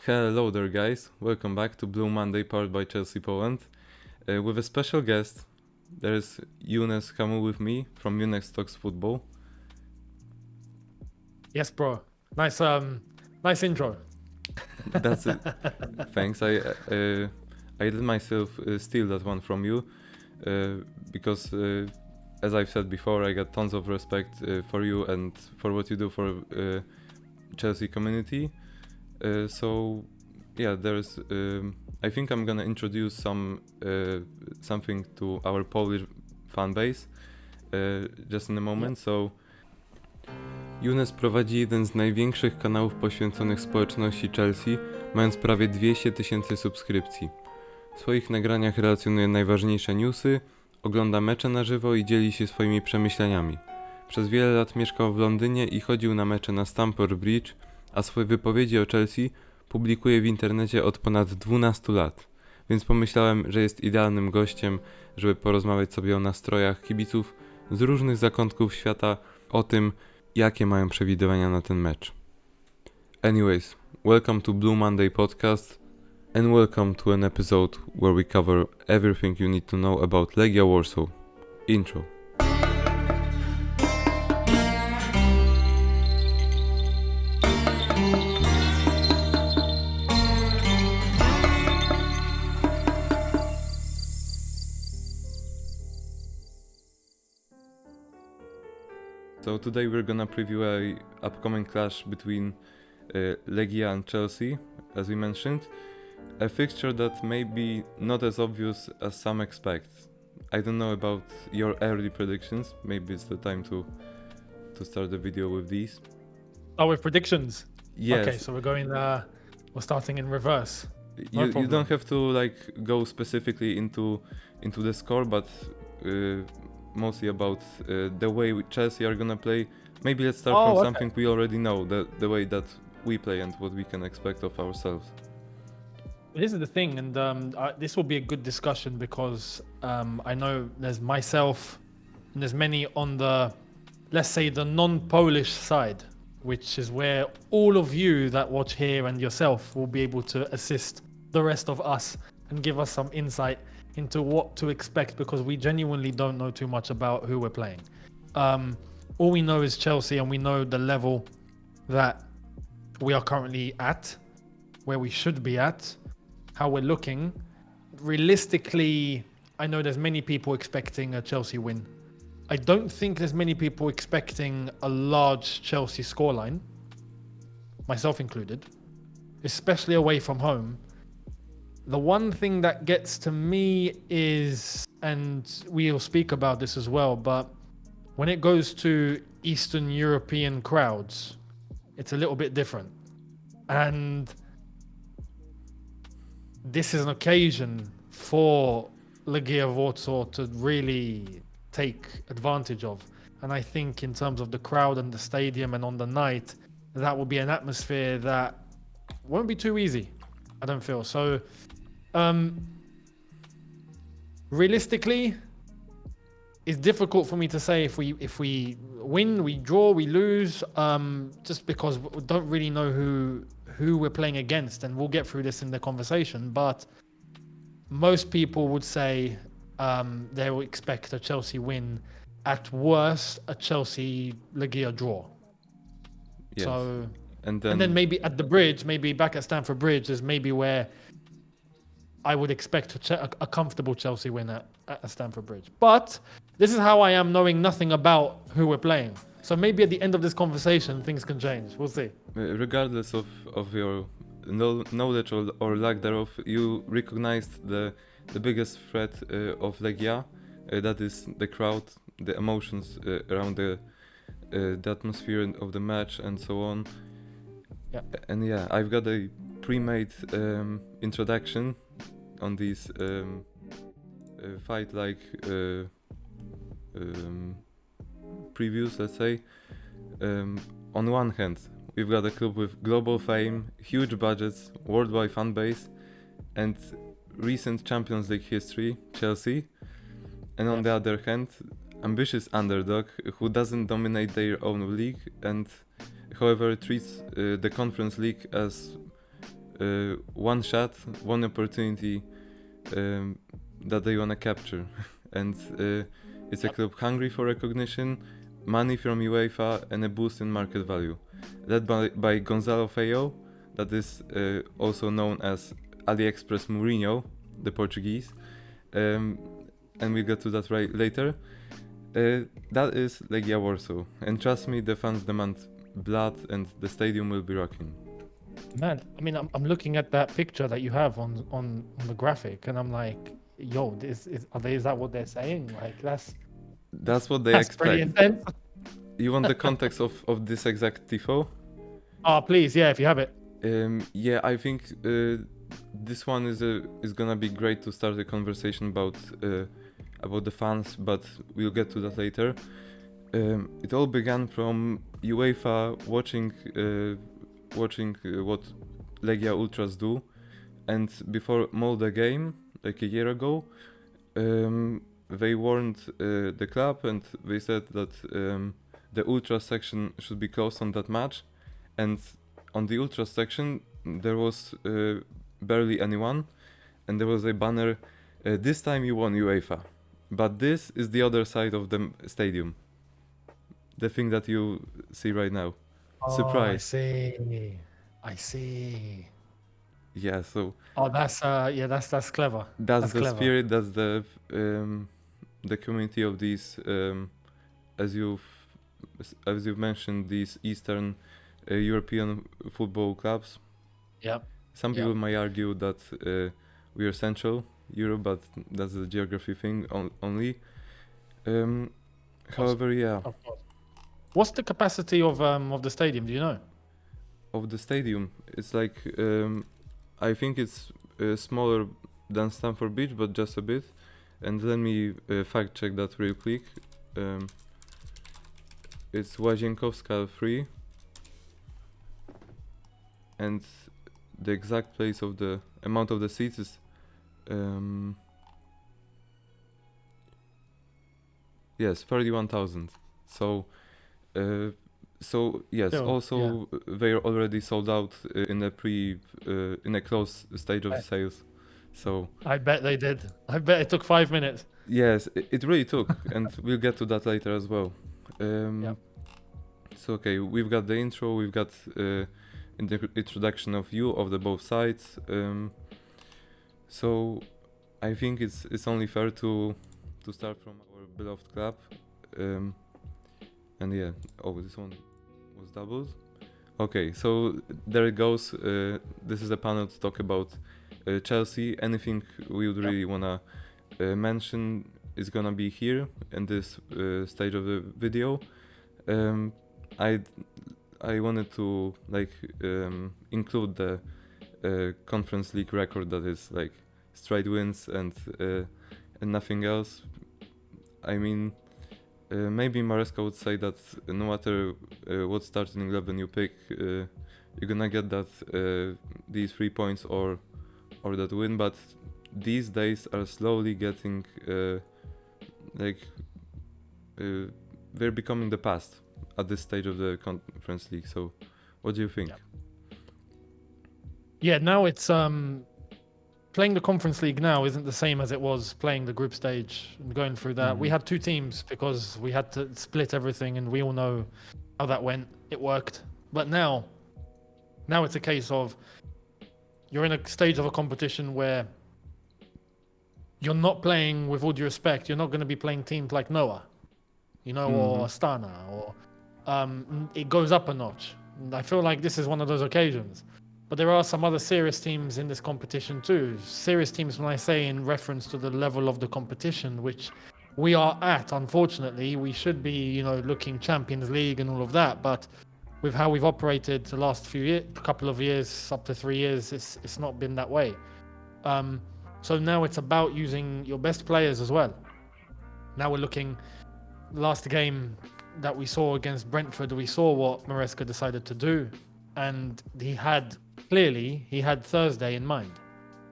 Hello there, guys. Welcome back to Blue Monday, powered by Chelsea Poland. With a special guest, there is Younes Hamu with me from Younes Talks Football. Yes, bro. Nice intro. That's it. Thanks. I let myself steal that one from you because, as I've said before, I got tons of respect for you and for what you do for Chelsea community. So yeah, there's. I think I'm gonna introduce something to our Polish fan base just in a moment. So Younes prowadzi jeden z największych kanałów poświęconych społeczności Chelsea, mając prawie 200 000 subskrypcji. W swoich nagraniach relacjonuje najważniejsze newsy, ogląda mecze na żywo i dzieli się swoimi przemyśleniami. Przez wiele lat mieszkał w Londynie i chodził na mecze na Stamford Bridge, a swoje wypowiedzi o Chelsea publikuje w internecie od ponad 12 lat, więc pomyślałem, że jest idealnym gościem, żeby porozmawiać sobie o nastrojach kibiców z różnych zakątków świata, o tym, jakie mają przewidywania na ten mecz. Anyways, welcome to Blue Monday podcast and welcome to an episode where we cover everything you need to know about Legia Warsaw. Intro. So today we're gonna preview a upcoming clash between Legia and Chelsea, as we mentioned. A fixture that may be not as obvious as some expect. I don't know about your early predictions. Maybe it's the time to start the video with these. Oh, with predictions. Yes. Okay, so we're starting in reverse. You don't have to go specifically into the score, but mostly about the way Chelsea are gonna play. Maybe let's start from something we already know, the way that we play and what we can expect of ourselves. This is the thing, and this will be a good discussion because I know there's myself and there's many on the, let's say, the non-Polish side, which is where all of you that watch here and yourself will be able to assist the rest of us and give us some insight into what to expect, because we genuinely don't know too much about who we're playing. All we know is Chelsea, and we know the level that we are currently at, where we should be at, how we're looking. Realistically, I know there's many people expecting a Chelsea win. I don't think there's many people expecting a large Chelsea scoreline, myself included, especially away from home. The one thing that gets to me is, and we'll speak about this as well, but when it goes to Eastern European crowds, it's a little bit different. And this is an occasion for Legia Warsaw to really take advantage of. And I think in terms of the crowd and the stadium and on the night, that will be an atmosphere that won't be too easy, I don't feel. So realistically, it's difficult for me to say if we win, we draw, we lose, just because we don't really know who we're playing against, and we'll get through this in the conversation. But most people would say they will expect a Chelsea win, at worst a Chelsea Legia draw. Yes. So and then maybe at the bridge, maybe back at Stamford Bridge is maybe where I would expect a comfortable Chelsea win at Stamford Bridge. But this is how I am, knowing nothing about who we're playing. So maybe at the end of this conversation, things can change. We'll see. Regardless of your knowledge or lack thereof, you recognized the biggest threat of Legia, that is the crowd, the emotions around the atmosphere of the match and so on. Yeah. And yeah, I've got a pre-made introduction on these fight previews, let's say. On one hand, we've got a club with global fame, huge budgets, worldwide fan base, and recent Champions League history, Chelsea. And on the other hand, ambitious underdog who doesn't dominate their own league and however treats the Conference League as one shot, one opportunity that they want to capture. And it's a club hungry for recognition, money from UEFA, and a boost in market value. Led by Gonzalo Feio, that is also known as AliExpress Mourinho, the Portuguese. And we'll get to that right later. That is Legia Warsaw. And trust me, the fans demand blood and the stadium will be rocking. Man, I mean, I'm looking at that picture that you have on the graphic, and I'm like, yo, is that what they're saying? Like, that's what they that's expect. pretty intense. You want the context of this exact tifo? Oh, please, yeah, if you have it. Yeah, I think this one is gonna be great to start a conversation about the fans, but we'll get to that later. It all began from UEFA watching what Legia Ultras do, and before Molde game, like a year ago, they warned the club and they said that the Ultras section should be closed on that match, and on the Ultras section there was barely anyone, and there was a banner, this time you won UEFA, but this is the other side of the stadium, the thing that you see right now. Surprise. I see. Yeah, so Oh, that's clever. that's the clever. spirit, that's the community of these as you've mentioned, these Eastern European football clubs. Yep. Some people might argue that we are Central Europe, but that's the geography thing only. However, yeah. Of course. What's the capacity of the stadium? Do you know? Of the stadium, it's like I think it's smaller than Stamford Bridge, but just a bit. And let me fact check that real quick. It's Łazienkowska 3, and the exact place of the amount of the seats is yes, 31,000. So yes, Still, also they're already sold out in a close stage of sales. So I bet they did. I bet it took 5 minutes. yes, it really took, and we'll get to that later as well. So okay, we've got the intro, we've got in the introduction of you of the both sides. So I think it's only fair to start from our beloved club. And yeah, this one was doubled. Okay, so there it goes. This is a panel to talk about Chelsea. Anything we would really wanna mention is gonna be here in this stage of the video. I wanted to include the Conference League record, that is like straight wins and nothing else. I mean, maybe Maresca would say that no matter what starting 11 you pick, you're gonna get that these 3 points or that win. But these days are slowly getting they're becoming the past at this stage of the Conference League. So what do you think? Yeah, now it's playing the Conference League now isn't the same as it was playing the group stage and going through that. We had 2 teams because we had to split everything, and we all know how that went. It worked. But now it's a case of you're in a stage of a competition where you're not playing, with all due respect, you're not going to be playing teams like Noah, or Astana, or it goes up a notch. And I feel like this is one of those occasions. But there are some other serious teams in this competition too. Serious teams, when I say in reference to the level of the competition, which we are at, unfortunately. We should be, looking Champions League and all of that. But with how we've operated the last couple of years, up to 3 years, it's not been that way. So now it's about using your best players as well. Now we're looking, last game that we saw against Brentford, we saw what Maresca decided to do. And he had Thursday in mind.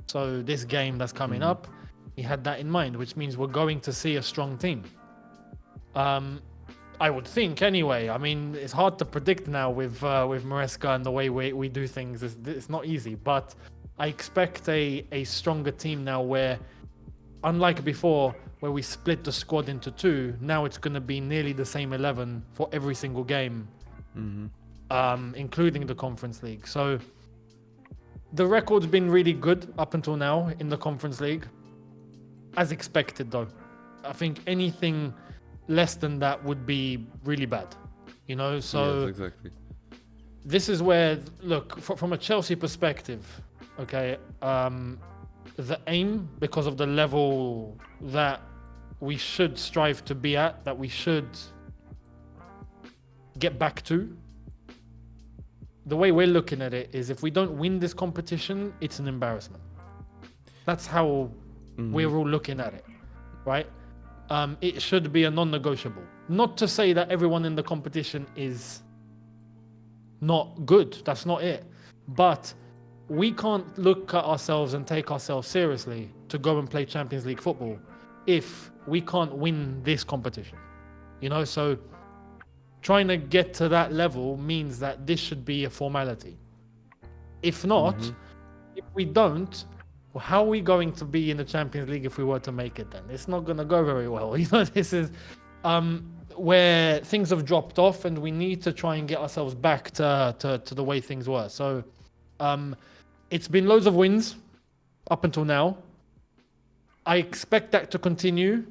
So this game that's coming up, he had that in mind, which means we're going to see a strong team. I would think anyway. I mean, it's hard to predict now with Maresca and the way we do things. It's not easy, but I expect a stronger team now where, unlike before, where we split the squad into two, now it's going to be nearly the same 11 for every single game, including the Conference League. So the record's been really good up until now in the Conference League, as expected though. I think anything less than that would be really bad, you know. So yes, exactly. This is where, look, from a Chelsea perspective, okay, the aim, because of the level that we should strive to be at, that we should get back to, the way we're looking at it is if we don't win this competition, it's an embarrassment. That's how we're all looking at it, right? It should be a non-negotiable. Not to say that everyone in the competition is not good. That's not it. But we can't look at ourselves and take ourselves seriously to go and play Champions League football if we can't win this competition. You know, so trying to get to that level means that this should be a formality. If not, if we don't, well, how are we going to be in the Champions League if we were to make it then? It's not going to go very well. You know, this is where things have dropped off and we need to try and get ourselves back to the way things were. So it's been loads of wins up until now. I expect that to continue.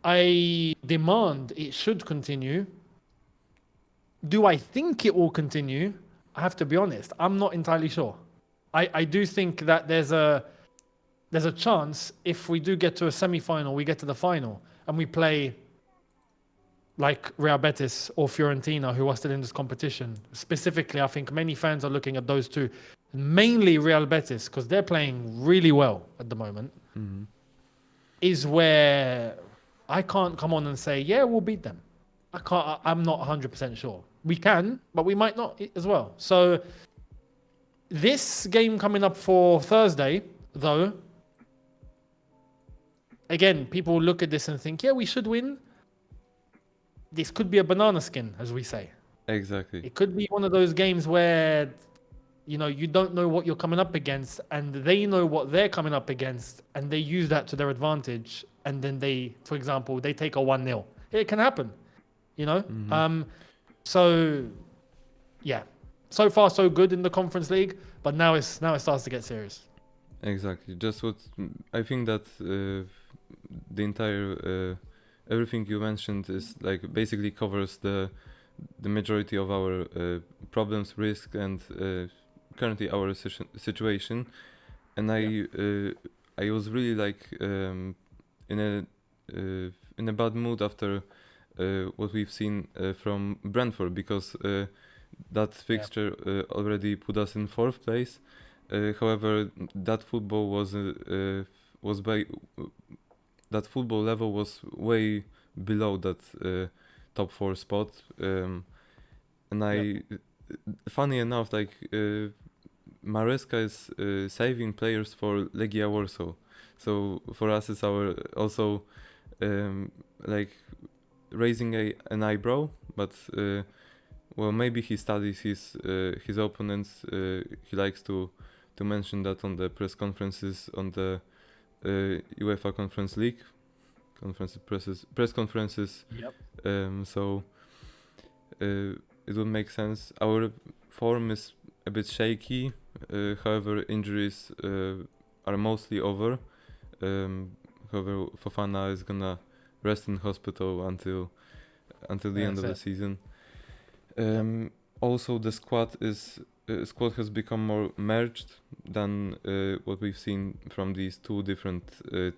I demand it should continue. Do I think it will continue? I have to be honest. I'm not entirely sure. I do think that there's a chance if we do get to a semi-final, we get to the final, and we play like Real Betis or Fiorentina, who are still in this competition. Specifically, I think many fans are looking at those two, mainly Real Betis, because they're playing really well at the moment, is where I can't come on and say, yeah, we'll beat them. I'm not 100% sure. We can, but we might not as well. So this game coming up for Thursday, though, again, people look at this and think, yeah, we should win. This could be a banana skin, as we say. Exactly. It could be one of those games where, you know, you don't know what you're coming up against, and they know what they're coming up against, and they use that to their advantage. And then they, for example, they take a 1-0. It can happen, you know? So, yeah. So far, so good in the Conference League, but now it starts to get serious. Exactly. Just what I think that the entire everything you mentioned is like basically covers the majority of our problems, risk, and currently our situation. And I was really like in a bad mood after what we've seen from Brentford, because that fixture already put us in 4th place. However, that football that football level was way below that top 4 spot, and funny enough, like Maresca is saving players for Legia Warsaw, so for us it's our also like raising an eyebrow, but well, maybe he studies his opponents. He likes to mention that on the press conferences on the UEFA Conference League press conferences. So it would make sense. Our form is a bit shaky. However, injuries are mostly over. However, Fofana is gonna rest in hospital until the end of the season. Also, the squad has become more merged than what we've seen from these two different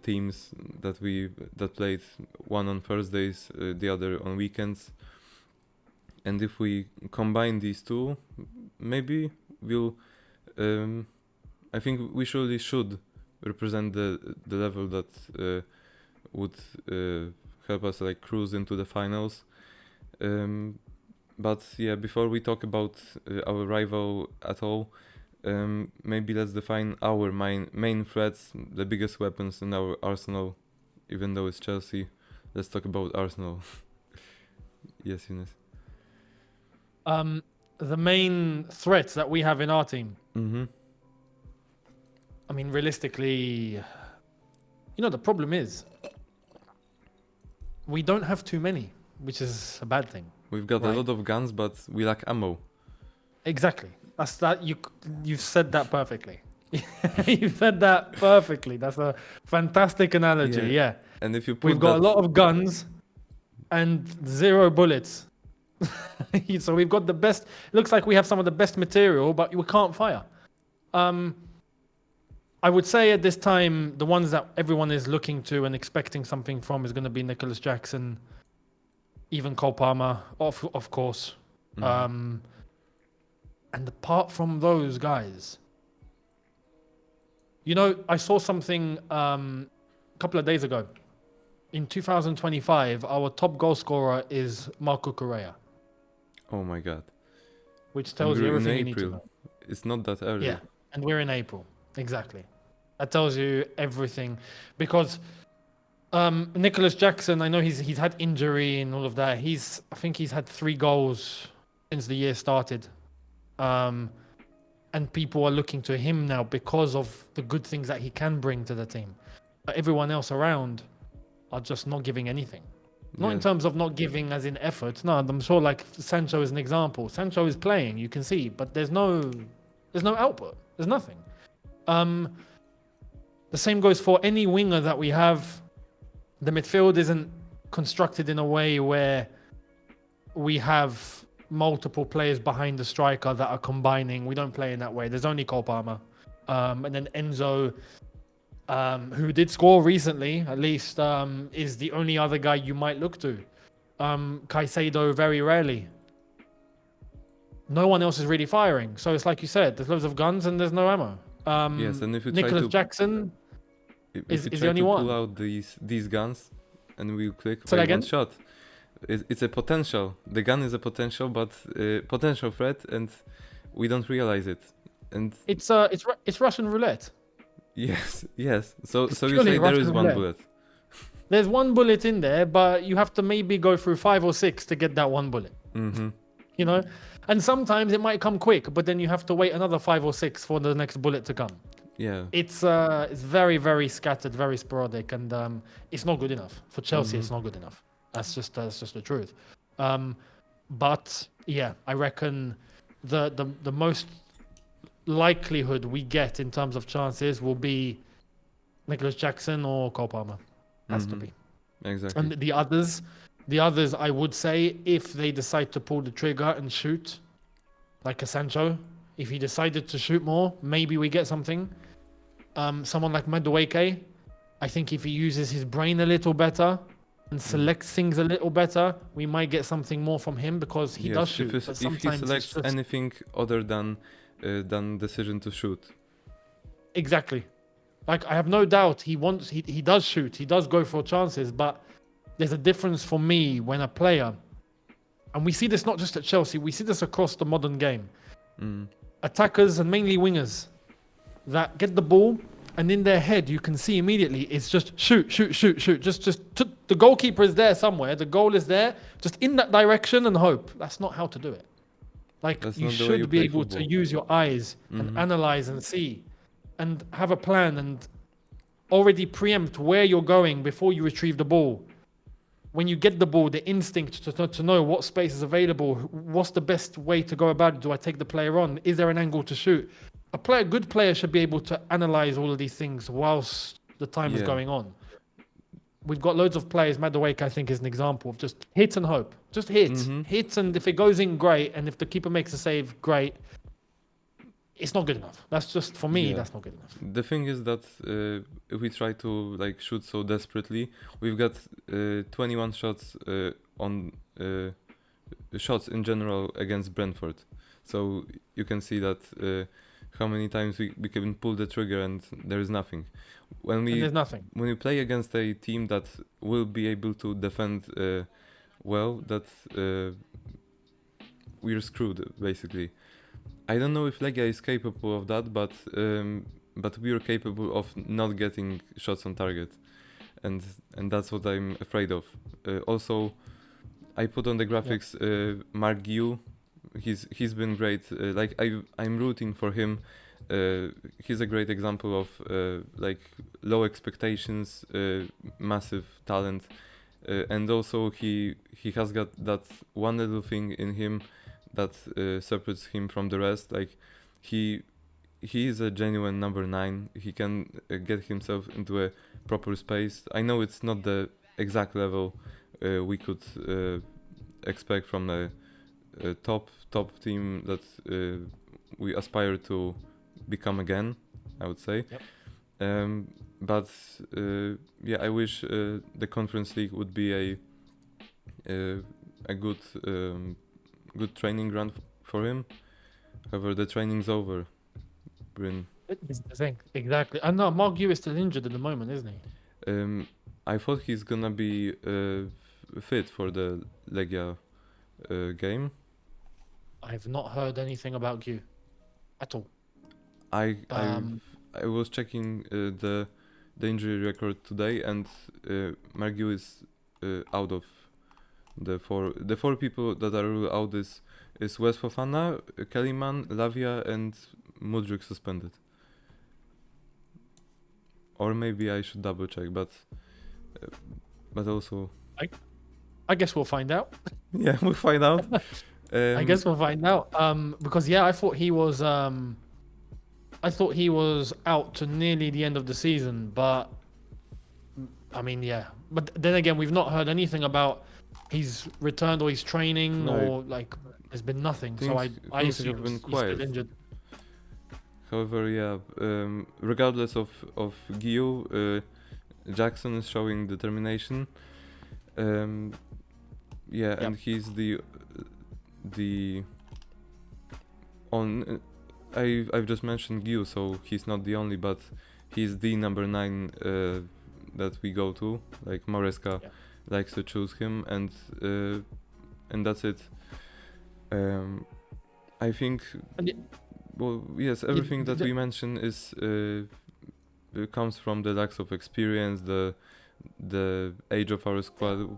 teams that played, one on Thursdays, the other on weekends. And if we combine these two, maybe we'll. I think we surely should represent the level that would help us like cruise into the finals. But yeah, before we talk about our rival at all, maybe let's define our main threats, the biggest weapons in our arsenal. Even though it's Chelsea, let's talk about Arsenal. Yes, Eunice. The main threats that we have in our team. Mm-hmm. I mean, realistically, the problem is we don't have too many, which is a bad thing. We've got a Right. lot of guns, but we lack ammo. Exactly. That's that. You've said that perfectly. You've said that perfectly. That's a fantastic analogy. Yeah. And if you put We've got that, a lot of guns and 0 bullets. So we've got the best. It looks like we have some of the best material, but we can't fire. I would say at this time, the ones that everyone is looking to and expecting something from is going to be Nicholas Jackson, even Cole Palmer, of course. Mhm. And apart from those guys, I saw something a couple of days ago. In 2025, our top goal scorer is Marco Correa, oh my god. which And tells you we're in everything you need to April. know. It's not that early. Yeah, and we're in April. Exactly. That tells you everything. Because Nicholas Jackson, I know he's had injury and all of that. I think he's had 3 goals since the year started. And people are looking to him now because of the good things that he can bring to the team. But everyone else around are just not giving anything. Not in Yeah. terms of not giving as in effort. No, I'm sure like Sancho is an example. Sancho is playing, you can see, but there's no output. There's nothing. The same goes for any winger that we have. The midfield isn't constructed in a way where we have multiple players behind the striker that are combining. We don't play in that way. There's only Cole Palmer. And then Enzo, who did score recently, at least, is the only other guy you might look to. Caicedo, very rarely. No one else is really firing. So it's like you said, there's loads of guns and there's no ammo. Yes, and if you try Nicholas to Jackson if is you the try only to one. pull out these guns, and we click Say that by one again? shot, it's a potential. The gun is a potential, but potential threat, and we don't realize it. And It's Russian roulette. yes, yes. So It's so you purely say there is Russian one roulette. bullet. There's one bullet in there, but you have to maybe go through 5 or 6 to get that one bullet. Mm-hmm. And sometimes it might come quick, but then you have to wait another 5 or 6 for the next bullet to come. Yeah. It's very, very scattered, very sporadic, and it's not good enough for Chelsea. It's not good enough. That's just the truth. But yeah, I reckon the most likelihood we get in terms of chances will be Nicholas Jackson or Cole Palmer. Has to be. Exactly. And the others, I would say, if they decide to pull the trigger and shoot, like a Sancho, if he decided to shoot more, maybe we get something. Someone like Madueke, I think if he uses his brain a little better and selects things a little better, we might get something more from him because he does shoot. But If he sometimes it's selects just... anything other than decision to shoot. Exactly. Like, I have no doubt he does shoot, he does go for chances, but there's a difference for me when a player, and we see this not just at Chelsea, we see this across the modern game. Attackers and mainly wingers that get the ball and in their head you can see immediately it's just shoot. Just the goalkeeper is there somewhere, the goal is there, just in that direction and hope. That's not how to do it. Like, That's you not the way you should be play able football. to use your eyes and analyze and see and have a plan and already preempt where you're going before you retrieve the ball. When you get the ball, the instinct to know what space is available, what's the best way to go about it. Do I take the player on? Is there an angle to shoot? A good player should be able to analyze all of these things whilst the time is Yeah. going on. We've got loads of players. Madueke, I think, is an example of just hit and hope. Just hit. Hit, and if it goes in, great. And if the keeper makes a save, great. It's not good enough. That's just, for me, Yeah. that's not good enough. The thing is that if we try to like shoot so desperately, we've got 21 shots on shots in general against Brentford. So you can see that how many times we can pull the trigger and there is nothing. And there's nothing. When we play against a team that will be able to defend well, that we're screwed basically. I don't know if Legia is capable of that, but we're capable of not getting shots on target, and that's what I'm afraid of. Also, I put on the graphics Mark Giu. He's been great. I'm rooting for him. He's a great example of like low expectations, massive talent, and also he has got that one little thing in him that separates him from the rest. Like he is a genuine number 9. He can get himself into a proper space. I know it's not the exact level we could expect from a top team that we aspire to become again, I would say. Yep. But yeah, I wish the Conference League would be a good training ground for him. However, the training's over. Bryn. This is the thing. Exactly. And no, Mark Yu is still injured at the moment, isn't he? I thought he's gonna be fit for the Legia game. I've not heard anything about Yu at all. I was checking the injury record today, and Margiu is out of the four people that are ruled out is Wes Fofana, Kellyman, Lavia, and Mudryk suspended. Or maybe I should double check, but also I guess we'll find out. yeah, we'll find out. I guess we'll find out. Because yeah, I thought he was out to nearly the end of the season, but I mean, yeah. But then again, we've not heard anything about he's returned or he's training or like there's been nothing. So I assume have been he's quiet. still injured. However, yeah, regardless of Guillaume, Jackson is showing determination. Yeah, and he's I've just mentioned Guillaume, so he's not the only, but he's the number 9 that we go to. Like Maresca likes to choose him, and that's it. I think. Well, yes, everything that we mentioned is comes from the lack of experience, the age of our squad.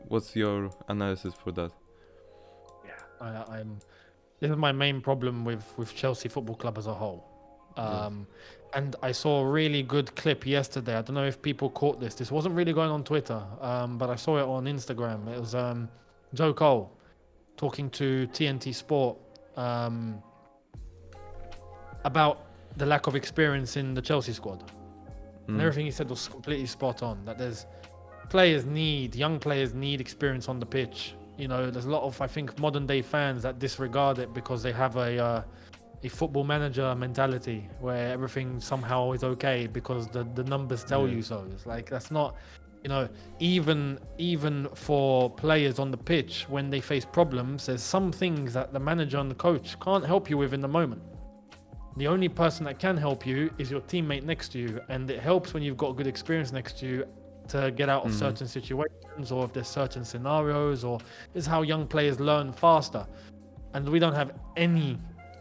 What's your analysis for that? Yeah, this is my main problem with Chelsea Football Club as a whole. And I saw a really good clip yesterday. I don't know if people caught this. This wasn't really going on Twitter, but I saw it on Instagram. It was Joe Cole talking to TNT Sport about the lack of experience in the Chelsea squad. And everything he said was completely spot on. That there's young players need experience on the pitch. You know, there's a lot of, I think, modern day fans that disregard it because they have a football manager mentality where everything somehow is okay because the numbers tell you so. It's like, that's not, you know, even for players on the pitch, when they face problems, there's some things that the manager and the coach can't help you with in the moment. The only person that can help you is your teammate next to you, and it helps when you've got good experience next to you to get out of certain situations, or if there's certain scenarios, or this is how young players learn faster. And we don't have any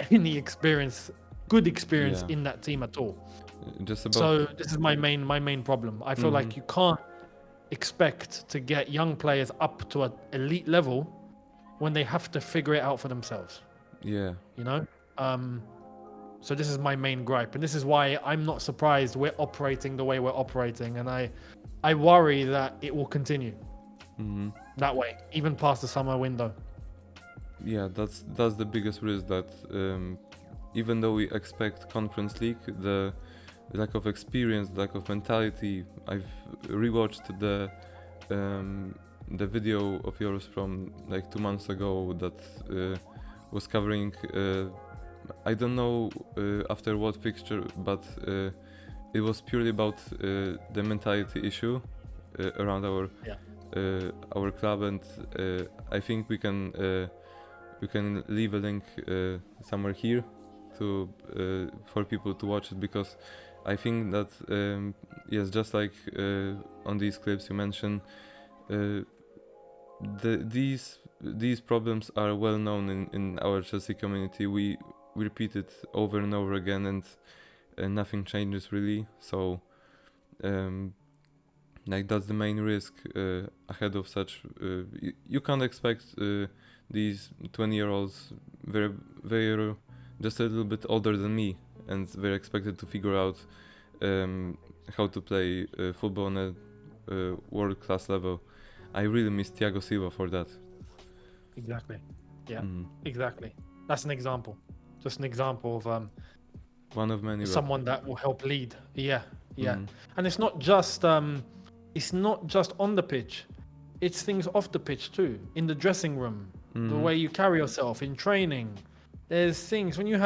experience, good experience in that team at all. So this is my main problem. I feel like you can't expect to get young players up to an elite level when they have to figure it out for themselves. Yeah. You know? So this is my main gripe, and this is why I'm not surprised we're operating the way we're operating, and I worry that it will continue that way, even past the summer window. Yeah, that's the biggest risk, that even though we expect Conference League, the lack of experience, the lack of mentality. I've rewatched the video of yours from like 2 months ago that was covering I don't know after what fixture, but it was purely about the mentality issue around our club, and I think we can leave a link somewhere here to for people to watch it, because I think that yes, just like on these clips you mentioned, these problems are well known in our Chelsea community. We repeat it over and over again, and nothing changes really. So Like that's the main risk ahead of such. You can't expect these 20-year-olds. They're just a little bit older than me, and they're expected to figure out how to play football on a world-class level. I really miss Thiago Silva for that. Exactly. Yeah. Exactly. That's an example. Just an example of One of many. someone that will help lead. Yeah. And it's not just on the pitch, it's things off the pitch too, in the dressing room, the way you carry yourself in training. There's things when you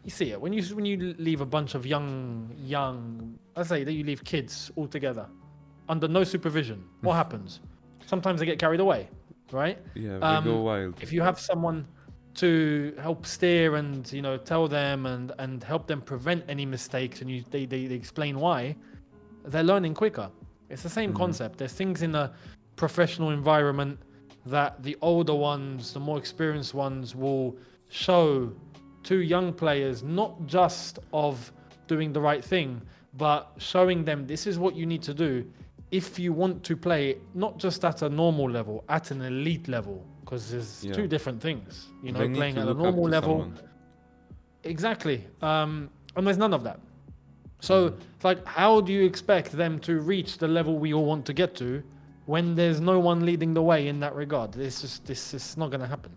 see it when you leave a bunch of young, let's say that you leave kids all together under no supervision. What happens? Sometimes they get carried away, right? Yeah, they go wild. If you have someone to help steer and tell them and help them prevent any mistakes, and they explain why, they're learning quicker. It's the same concept. There's things in a professional environment that the older ones, the more experienced ones, will show to young players, not just of doing the right thing, but showing them this is what you need to do if you want to play not just at a normal level, at an elite level, because there's two different things. Playing at a normal level. Someone. Exactly. And there's none of that. So it's like, how do you expect them to reach the level we all want to get to when there's no one leading the way in that regard? This is not going to happen.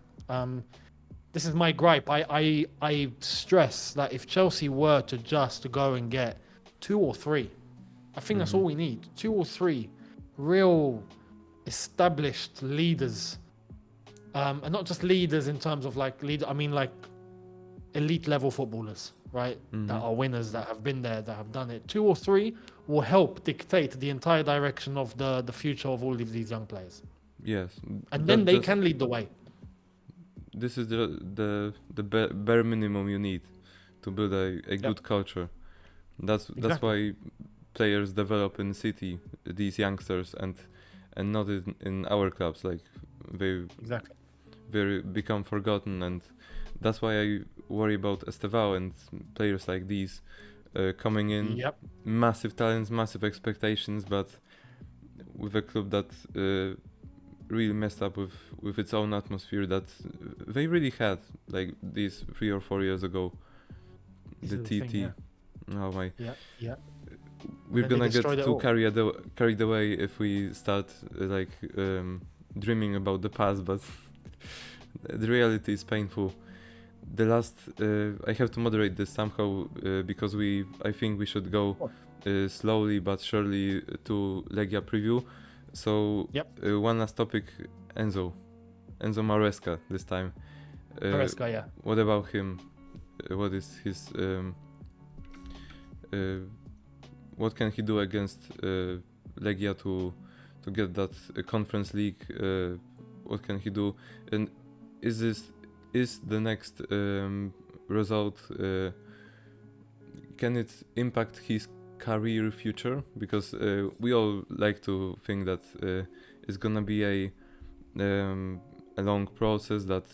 This is my gripe. I stress that if Chelsea were to just go and get 2 or 3, I think that's all we need. 2 or 3 real established leaders, and not just leaders in terms of like leader. I mean like elite level footballers, right? That are winners, that have been there, that have done it. 2 or 3 will help dictate the entire direction of the future of all of these young players. Yes, and then they can lead the way. This is the bare minimum you need to build a good culture. That's why players develop in city, these youngsters, and not in our clubs. Like they become forgotten, and that's why I worry about Estevao and players like these coming in. Massive talents, massive expectations, but with a club that really messed up with its own atmosphere that they really had, like these 3 or 4 years ago. The TT. Oh my. Yeah. We're gonna get too carried away if we start dreaming about the past, but the reality is painful. The last, I have to moderate this somehow because I think we should go slowly but surely to Legia preview. So one last topic, Enzo Maresca this time. Maresca, yeah. What about him? What is his? What can he do against Legia to get that Conference League? What can he do? And is the next result? Can it impact his career future? Because we all like to think that it's gonna be a long process, that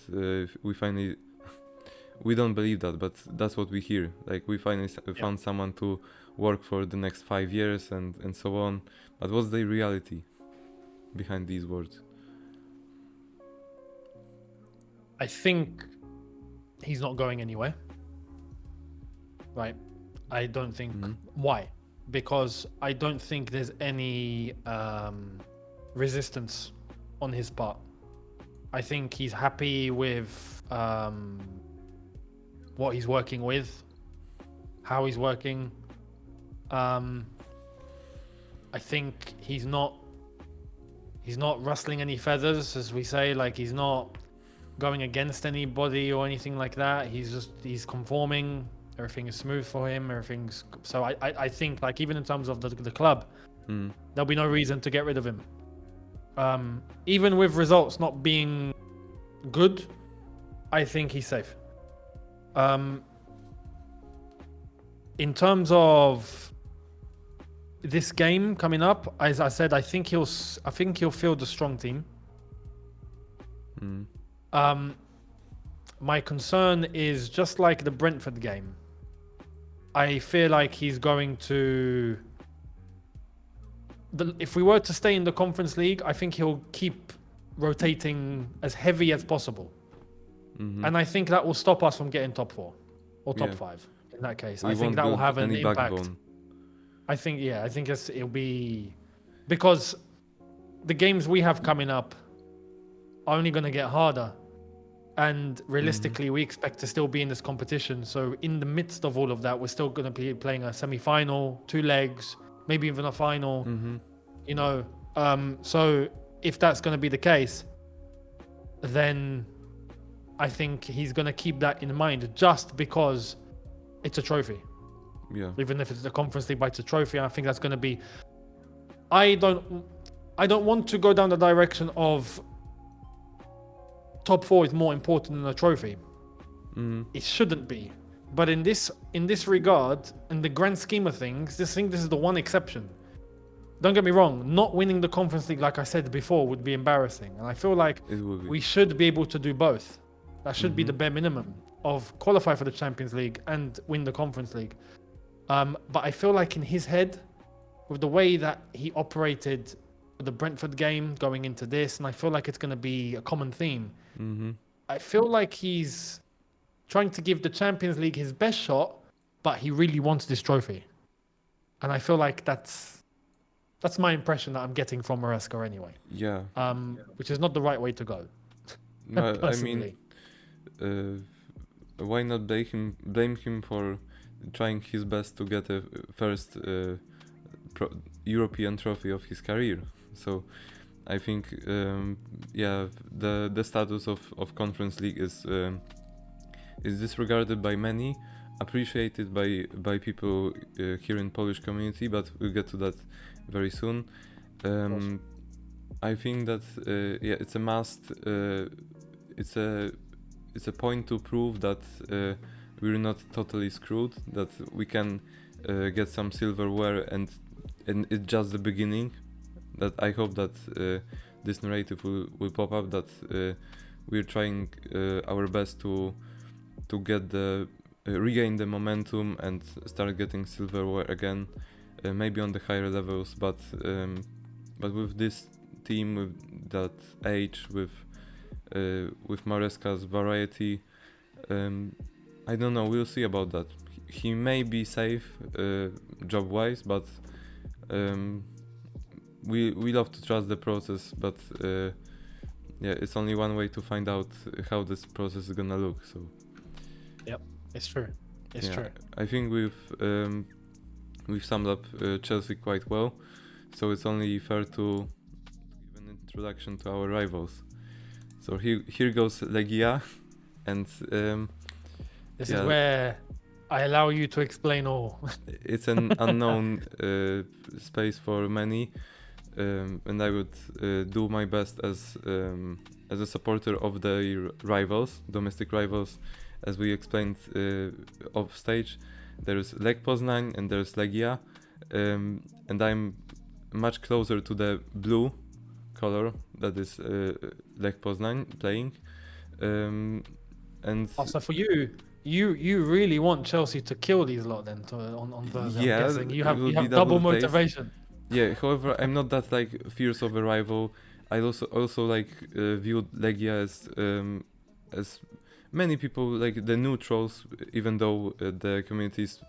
we don't believe that, but that's what we hear. Like we finally found someone to work for the next 5 years and so on. But what's the reality behind these words? I think he's not going anywhere. Right? I don't think. Why? Because I don't think there's any resistance on his part. I think he's happy with what he's working with, how he's working. I think he's not rustling any feathers, as we say. Like he's not going against anybody or anything like that. He's conforming. Everything is smooth for him. So I think, like, even in terms of the club, there'll be no reason to get rid of him. Even with results not being good, I think he's safe. In terms of this game coming up, as I said, I think he'll field a strong team. My concern is just like the Brentford game. I feel like he's going to if we were to stay in the Conference League, I think he'll keep rotating as heavy as possible. Mhm. And I think that will stop us from getting top 4 or top Yeah. 5 in that case. We I think won't that will build have an any impact. backbone. I think it'll be because the games we have coming up are only going to get harder. And realistically, we expect to still be in this competition. So in the midst of all of that, we're still going to be playing a semi-final, 2 legs, maybe even a final. Mhm. You know, so if that's going to be the case, then I think he's going to keep that in mind just because it's a trophy. Yeah. Even if it's the Conference League, but it's a trophy. I think that's going to be. I don't want to go down the direction of top 4 is more important than a trophy. Mhm. It shouldn't be. But in this regard, in the grand scheme of things, this is the one exception. Don't get me wrong, not winning the Conference League, like I said before, would be embarrassing. And I feel like It will be. we should be able to do both. That should be the bare minimum of qualify for the Champions League and win the Conference League. But I feel like in his head, with the way that he operated with the Brentford game going into this, and I feel like it's going to be a common theme. Mhm. I feel like he's trying to give the Champions League his best shot, but he really wants this trophy. And I feel like that's my impression that I'm getting from Maresca anyway. Yeah. Which is not the right way to go. No, I mean, Personally. why not blame him for trying his best to get a first European trophy of his career? So I think the status of Conference League is disregarded by many, appreciated by people here in Polish community, but we'll get to that very soon. I think that it's a must. It's a point to prove that we're not totally screwed. That we can get some silverware, and it's just the beginning. That I hope that this narrative will pop up. That we're trying our best to get regain the momentum and start getting silverware again. Maybe on the higher levels, but with this team, with that age, with Maresca's variety, I don't know. We'll see about that. He may be safe job-wise, but we love to trust the process. But it's only one way to find out how this process is gonna look. So It's true. It's true. I think we've summed up Chelsea quite well, so it's only fair to give an introduction to our rivals. So here goes Legia, and This is where I allow you to explain all. it's an unknown space for many, and I would do my best as a supporter of the rivals, domestic rivals, as we explained off stage. There's Lech Poznań and there's Legia, and I'm much closer to the blue color that is Lech Poznań playing. And Also, for you really want Chelsea to kill these lot then on Thursday. Yeah, I'm guessing you it have will be double double pace. motivation. yeah, however, I'm not that like fierce of a rival. I also like viewed Legia as many people like the neutrals, even though the community is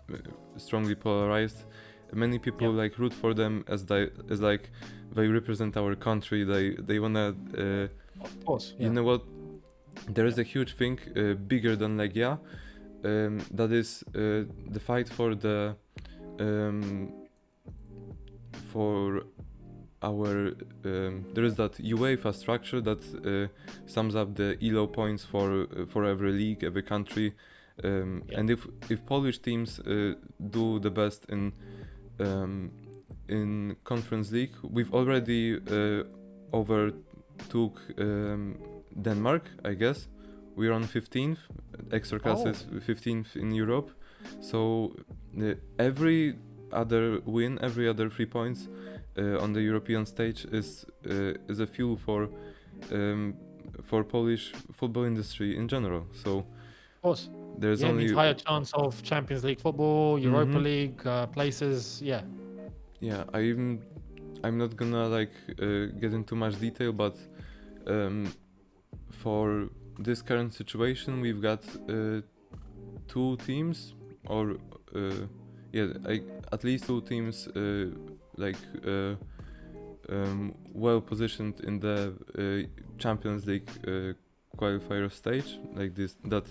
strongly polarized. Many people like root for them as like they represent our country. They wanna. Of course. You know what? There is a huge thing bigger than Legia. That is the fight for the for our there is that UEFA structure that sums up the ELO points for every league, every country, and if Polish teams do the best in Conference League, we've already overtook Denmark, I guess. We're on 15th, extra class is 15th in Europe, so every other win, every other 3 points on the European stage is a fuel for Polish football industry in general. So Of course. there's It only means higher chance of Champions League football, Europa League places. Yeah. Yeah, I'm not gonna like get into much detail, but for this current situation, we've got two teams, or at least two teams well positioned in the Champions League qualifier stage, like that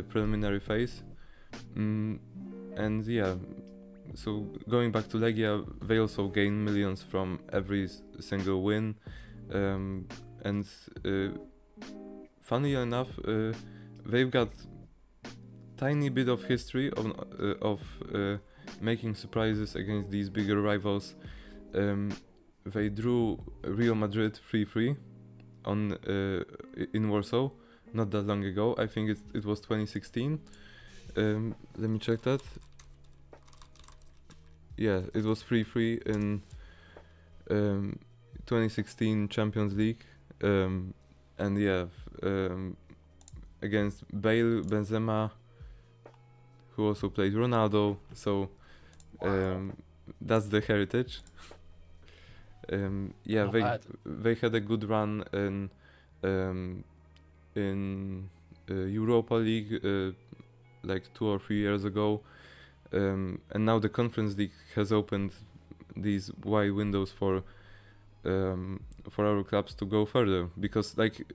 preliminary phase. And yeah, so going back to Legia, they also gain millions from every single win, and funny enough, they've got tiny bit of history of making surprises against these bigger rivals. They drew Real Madrid 3-3 in Warsaw not that long ago. I think it was 2016. Let me check that. Yeah, it was 3-3 in 2016 Champions League. And yeah, against Bale, Benzema, who also played Ronaldo. So that's the heritage. They had a good run in Europa League like 2 or 3 years ago, and now the Conference League has opened these wide windows for our clubs to go further, because like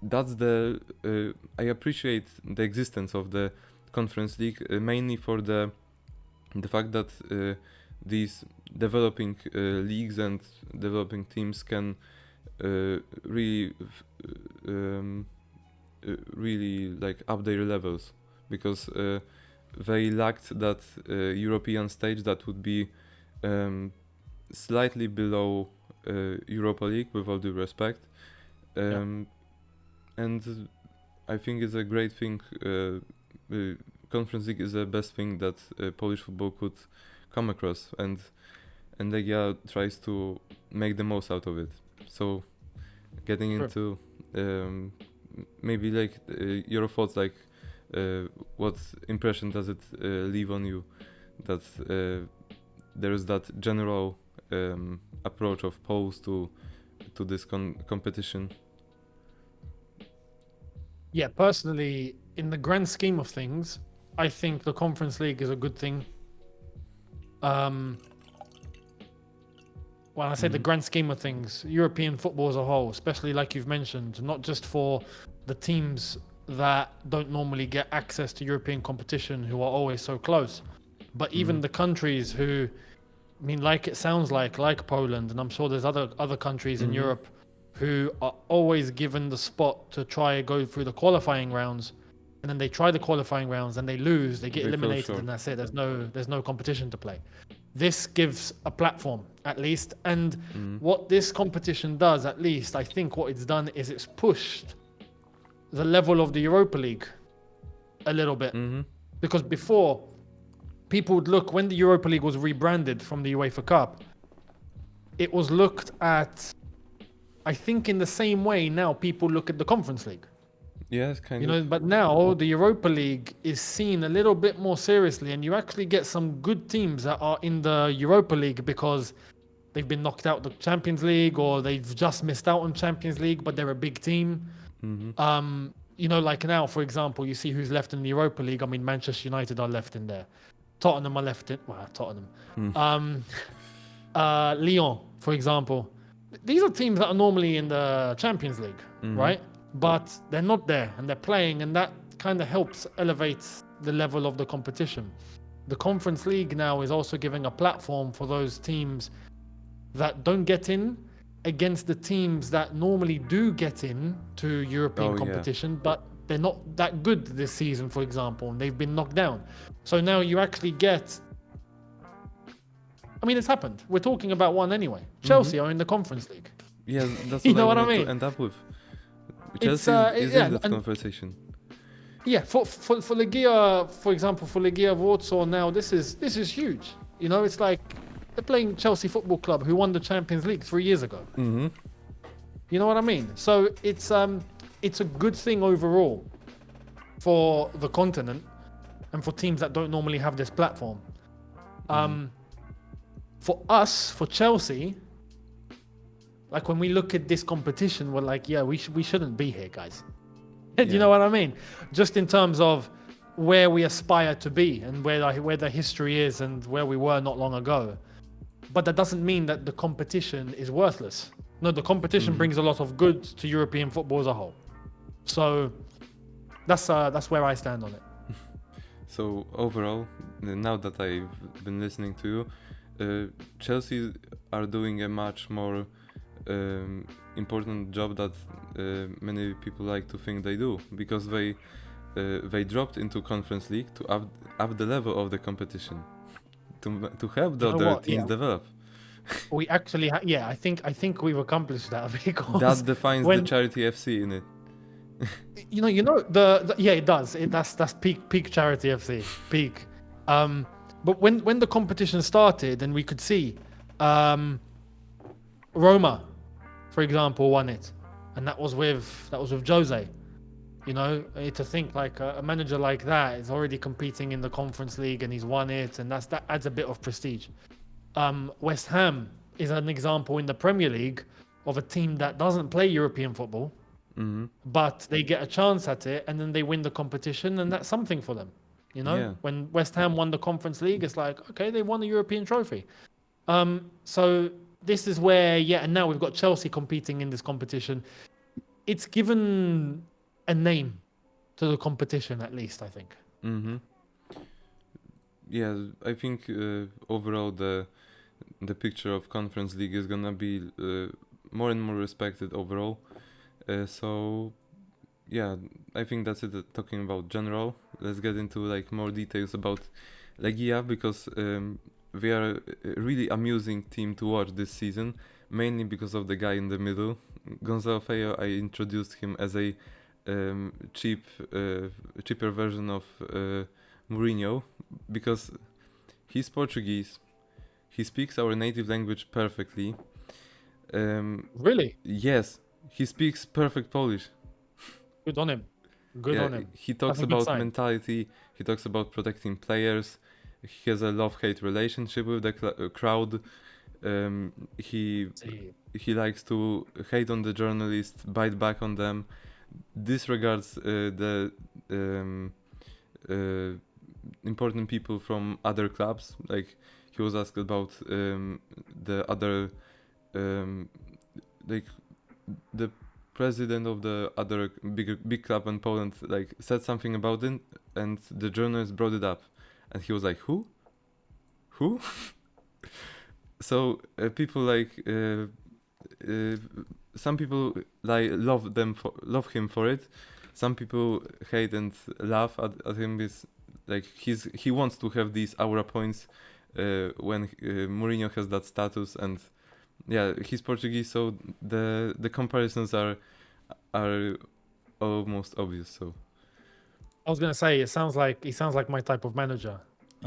that's I appreciate the existence of the Conference League mainly for the fact that these developing leagues and developing teams can really like up their levels, because they lacked that European stage that would be slightly below Europa League, with all due respect. And I think it's a great thing. Conference League is the best thing that Polish football could come across, and Legia tries to make the most out of it. So getting into maybe like your thoughts, like what impression does it leave on you that there is that general approach of Poles to this competition? Yeah, personally, in the grand scheme of things, I think the Conference League is a good thing. When I say the grand scheme of things, European football as a whole, especially like you've mentioned, not just for the teams that don't normally get access to European competition, who are always so close, but even the countries who, I mean, like it sounds like Poland, and I'm sure there's other countries in Europe who are always given the spot to try go through the qualifying rounds, and then they try the qualifying rounds and they lose, they get eliminated, and that's it. There's no competition to play. This gives a platform, at least, and what this competition does, at least, I think what it's done is it's pushed the level of the Europa League a little bit, because before, people would look, when the Europa League was rebranded from the UEFA Cup, it was looked at, I think, in the same way now people look at the Conference League. Yes, kind of. But now the Europa League is seen a little bit more seriously, and you actually get some good teams that are in the Europa League because they've been knocked out the Champions League, or they've just missed out on Champions League, but they're a big team. Like now, for example, you see who's left in the Europa League. I mean, Manchester United are left in there. Tottenham are left in. Well, Tottenham. Lyon, for example. These are teams that are normally in the Champions League, right? But they're not there, and they're playing, and that kind of helps elevate the level of the competition. The Conference League now is also giving a platform for those teams that don't get in against the teams that normally do get in to European competition, but they're not that good this season, for example, and they've been knocked down. So now you actually get... I mean, it's happened. We're talking about one anyway. Chelsea are in the Conference League. Yeah, that's you what know I what I wanted mean? to end up with. Chelsea is in that conversation. Yeah, for Legia, for example, for Legia Warsaw now, this is huge. You know, it's like they're playing Chelsea Football Club, who won the Champions League 3 years ago. You know what I mean? So it's a good thing overall for the continent and for teams that don't normally have this platform. For us, for Chelsea, Like when we look at this competition, we're like, yeah, we shouldn't be here, guys. Do you know what I mean? Just in terms of where we aspire to be and where the history is and where we were not long ago. But that doesn't mean that the competition is worthless. No, the competition brings a lot of good to European football as a whole. So that's where I stand on it. So overall, now that I've been listening to you, Chelsea are doing a much more important job that many people like to think they do, because they dropped into Conference League to up the level of the competition, to help the other teams develop. We actually, I think we've accomplished that because that defines the Charity FC in it. It does. That's peak Charity FC, peak. But when the competition started and we could see, Roma, for example, won it, and that was with Jose. You know, to think like a manager like that is already competing in the Conference League and he's won it, and that adds a bit of prestige. West Ham is an example in the Premier League of a team that doesn't play European football, but they get a chance at it and then they win the competition, and that's something for them. You know, when West Ham won the Conference League, it's like, okay, they won a European trophy. So this is where, and now we've got Chelsea competing in this competition. It's given a name to the competition, at least, I think. Yeah, I think overall the picture of Conference League is gonna be more and more respected overall. So yeah, I think that's it. Talking about general, let's get into like more details about Legia, because we are a really amusing team to watch this season, mainly because of the guy in the middle, Gonzalo Feio. I introduced him as a cheaper version of Mourinho, because he's Portuguese. He speaks our native language perfectly. Really? Yes, he speaks perfect Polish. Good on him. Good on him. He talks about mentality. He talks about protecting players. He has a love-hate relationship with the crowd. He likes to hate on the journalists, bite back on them, disregards the important people from other clubs. Like he was asked about the other, like the president of the other big club in Poland, like said something about it, and the journalist brought it up, and he was like, who? So people like some people like love him for it. Some people hate and laugh at him. Is like he wants to have these aura points when Mourinho has that status, and yeah, he's Portuguese, so the comparisons are almost obvious. So I was gonna say, he sounds like my type of manager.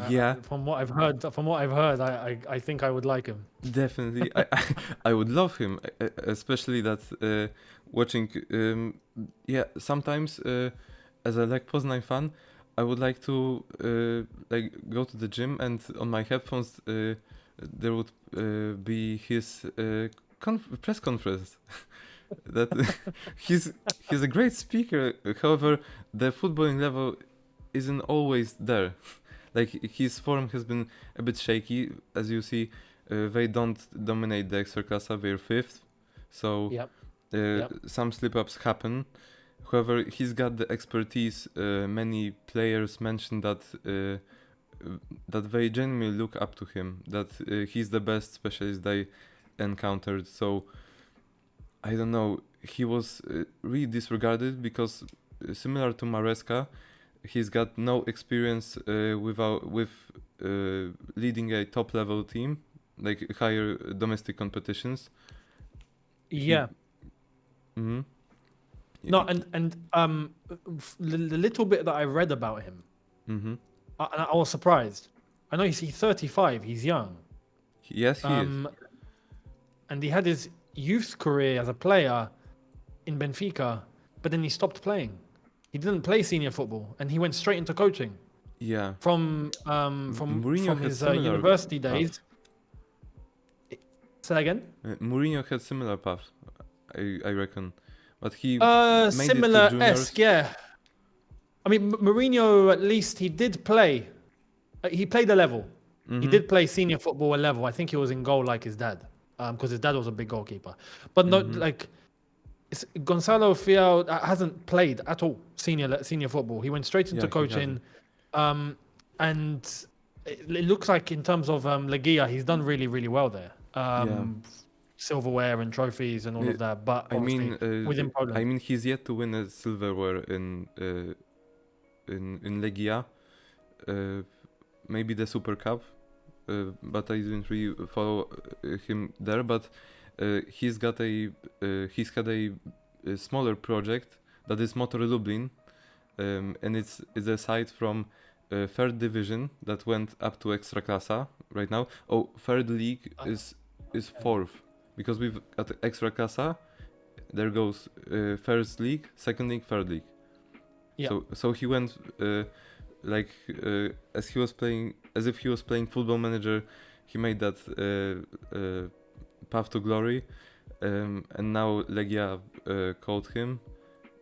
Yeah. From what I've heard, I think I would like him. Definitely, I would love him, especially that watching. Sometimes as a Lech Poznań fan, I would like to like go to the gym, and on my headphones there would be his press conference. That he's a great speaker. However, the footballing level isn't always there. Like his form has been a bit shaky, as you see. They don't dominate the Ekstraklasa; they're fifth, so some slip-ups happen. However, he's got the expertise. Many players mentioned that they genuinely look up to him. That he's the best specialist they encountered. So I don't know. He was really disregarded because, similar to Maresca, he's got no experience with leading a top-level team, like higher domestic competitions. Yeah. No, and the little bit that I read about him, I was surprised. I know he's 35. He's young. Yes, he is. And he had his youth career as a player in Benfica, but then he stopped playing. He didn't play senior football, and he went straight into coaching. Yeah. From his university days. Say that again. Mourinho had similar path, I reckon, but he made Similar it to juniors. esque, yeah. I mean, Mourinho, at least he did play. He played a level. He did play senior football a level. I think he was in goal like his dad, because his dad was a big goalkeeper. But not like Gonzalo Fial hasn't played at all senior football. He went straight into coaching, and it looks like in terms of Legia, he's done really, really well there. Silverware and trophies and all of that. But I mean, within Poland, I mean, he's yet to win a silverware in Legia. Maybe the Super Cup, but I didn't really follow him there. But he's had a smaller project that is Motor Lublin, and it's a side from third division that went up to Ekstraklasa right now. Oh, third league is fourth, because we've got Ekstraklasa. There goes first league, second league, third league. Yeah. So he went as if he was playing Football Manager. He made that path to glory, and now Legia called him,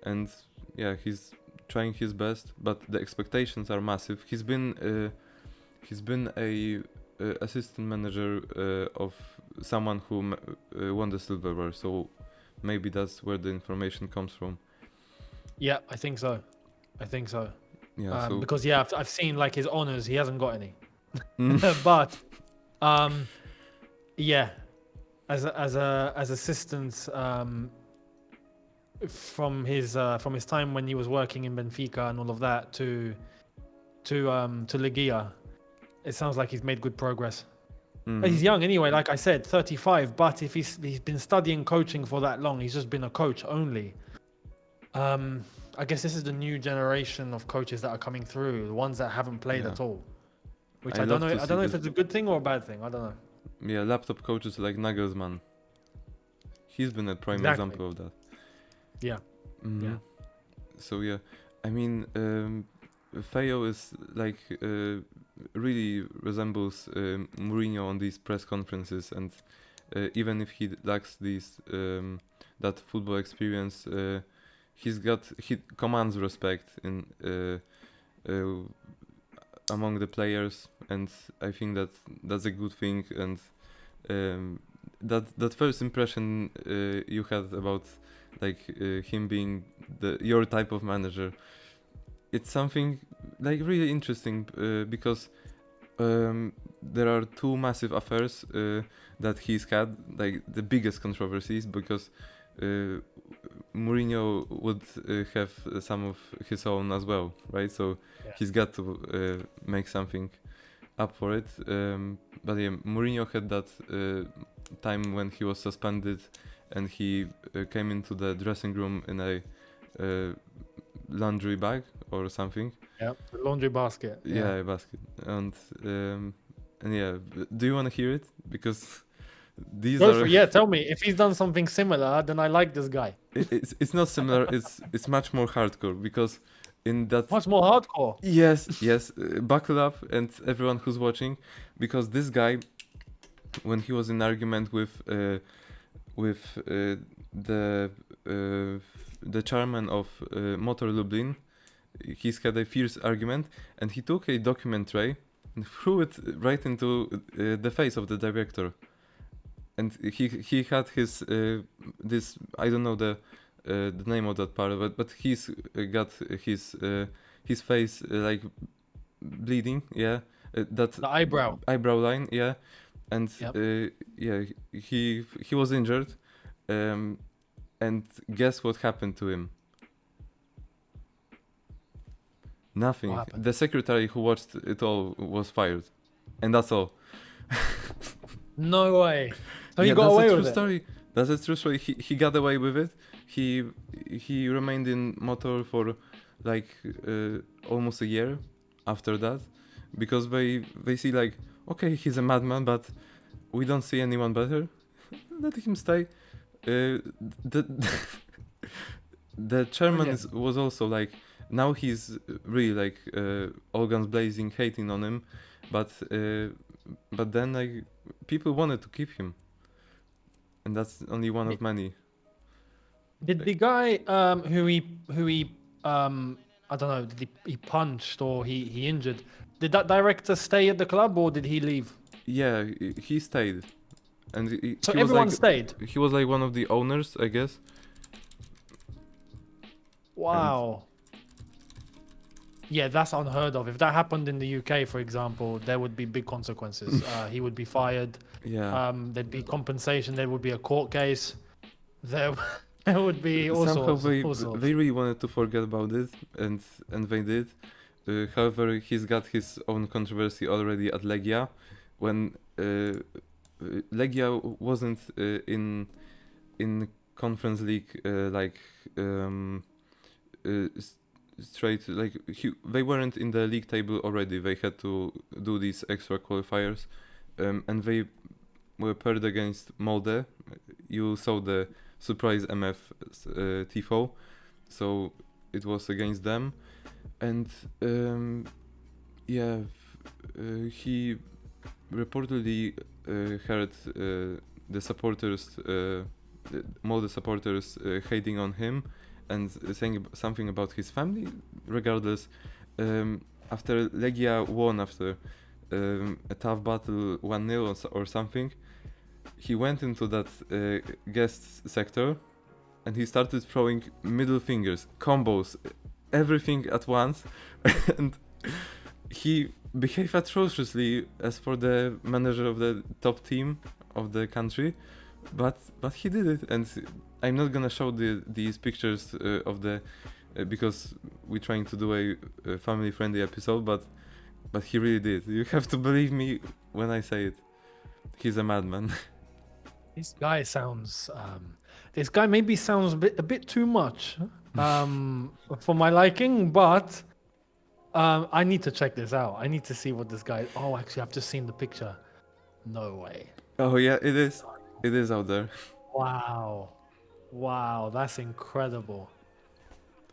and he's trying his best, but the expectations are massive. He's been a assistant manager of someone who won the silverware, so maybe that's where the information comes from. Yeah, I think so. Yeah, because I've seen like his honors. He hasn't got any, but as assistants from his time when he was working in Benfica and all of that to Legia, it sounds like he's made good progress. He's young anyway, like I said, 35. But if he's been studying coaching for that long, he's just been a coach only. I guess this is the new generation of coaches that are coming through, the ones that haven't played at all. Which I don't know. I don't know if it's a good thing or a bad thing. I don't know. Yeah, laptop coaches like Nagelsmann. He's been a prime example of that. Yeah. Yeah. So I mean, Feo is like really resembles Mourinho on these press conferences, and even if he lacks that football experience, he commands respect in among the players, and I think that's a good thing. And that first impression you had about him being your type of manager, it's something like really interesting because there are two massive affairs that he's had, like the biggest controversies, because Mourinho would have some of his own as well, right? So he's got to make something up for it. But Mourinho had that time when he was suspended, and he came into the dressing room in a laundry bag or something. Yeah, laundry basket. Yeah, a basket. And do you want to hear it? Because tell me. If he's done something similar, then I like this guy. It's not similar. It's much more hardcore, because in that much more hardcore. Yes. Buckle up, and everyone who's watching, because this guy, when he was in argument with the chairman of Motor Lublin, he's had a fierce argument, and he took a document tray and threw it right into the face of the director. And he had his this, I don't know the name of that part of it, but he's got his face like bleeding, that the eyebrow line, and he was injured, and guess what happened to him? Nothing. The secretary who watched it all was fired, and that's all. No way. So he got away with it. That's a true story. He got away with it. He remained in Motor for like almost a year after that, because they see like, okay, he's a madman, but we don't see anyone better. Let him stay. The chairman was also like, now he's really like all guns blazing, hating on him, but then like people wanted to keep him. and that's only one of many. Did the guy who he I don't know, did he punched or he injured? Did that director stay at the club or did he leave? Yeah, he stayed, and So he was everyone like stayed. he was like one of the owners, I guess. Wow. Yeah, that's unheard of. If that happened in the UK, for example, there would be big consequences. He would be fired. Yeah. There'd be compensation. There would be a court case. There, there would be all Somehow sorts. All sorts. they really wanted to forget about it, and they did. However, he's got his own controversy already at Legia, when Legia wasn't in Conference League straight, like they weren't in the league table already. They had to do these extra qualifiers, and they were paired against Molde. You saw the surprise MF tifo, so it was against them, and he reportedly heard the supporters, Molde supporters, hating on him and saying something about his family. Regardless, after Legia won after a tough battle 1-0 or something, he went into that guest sector and he started throwing middle fingers, combos, everything at once, and he behaved atrociously as for the manager of the top team of the country, but he did it. And I'm not gonna show these pictures of the because we're trying to do a family friendly episode, but he really did. You have to believe me when I say it. He's a madman. This guy sounds. This guy maybe sounds a bit too much for my liking, but I need to check this out. I need to see what this guy. Oh, actually, I've just seen the picture. No way. Oh yeah, it is. It is out there. Wow, that's incredible.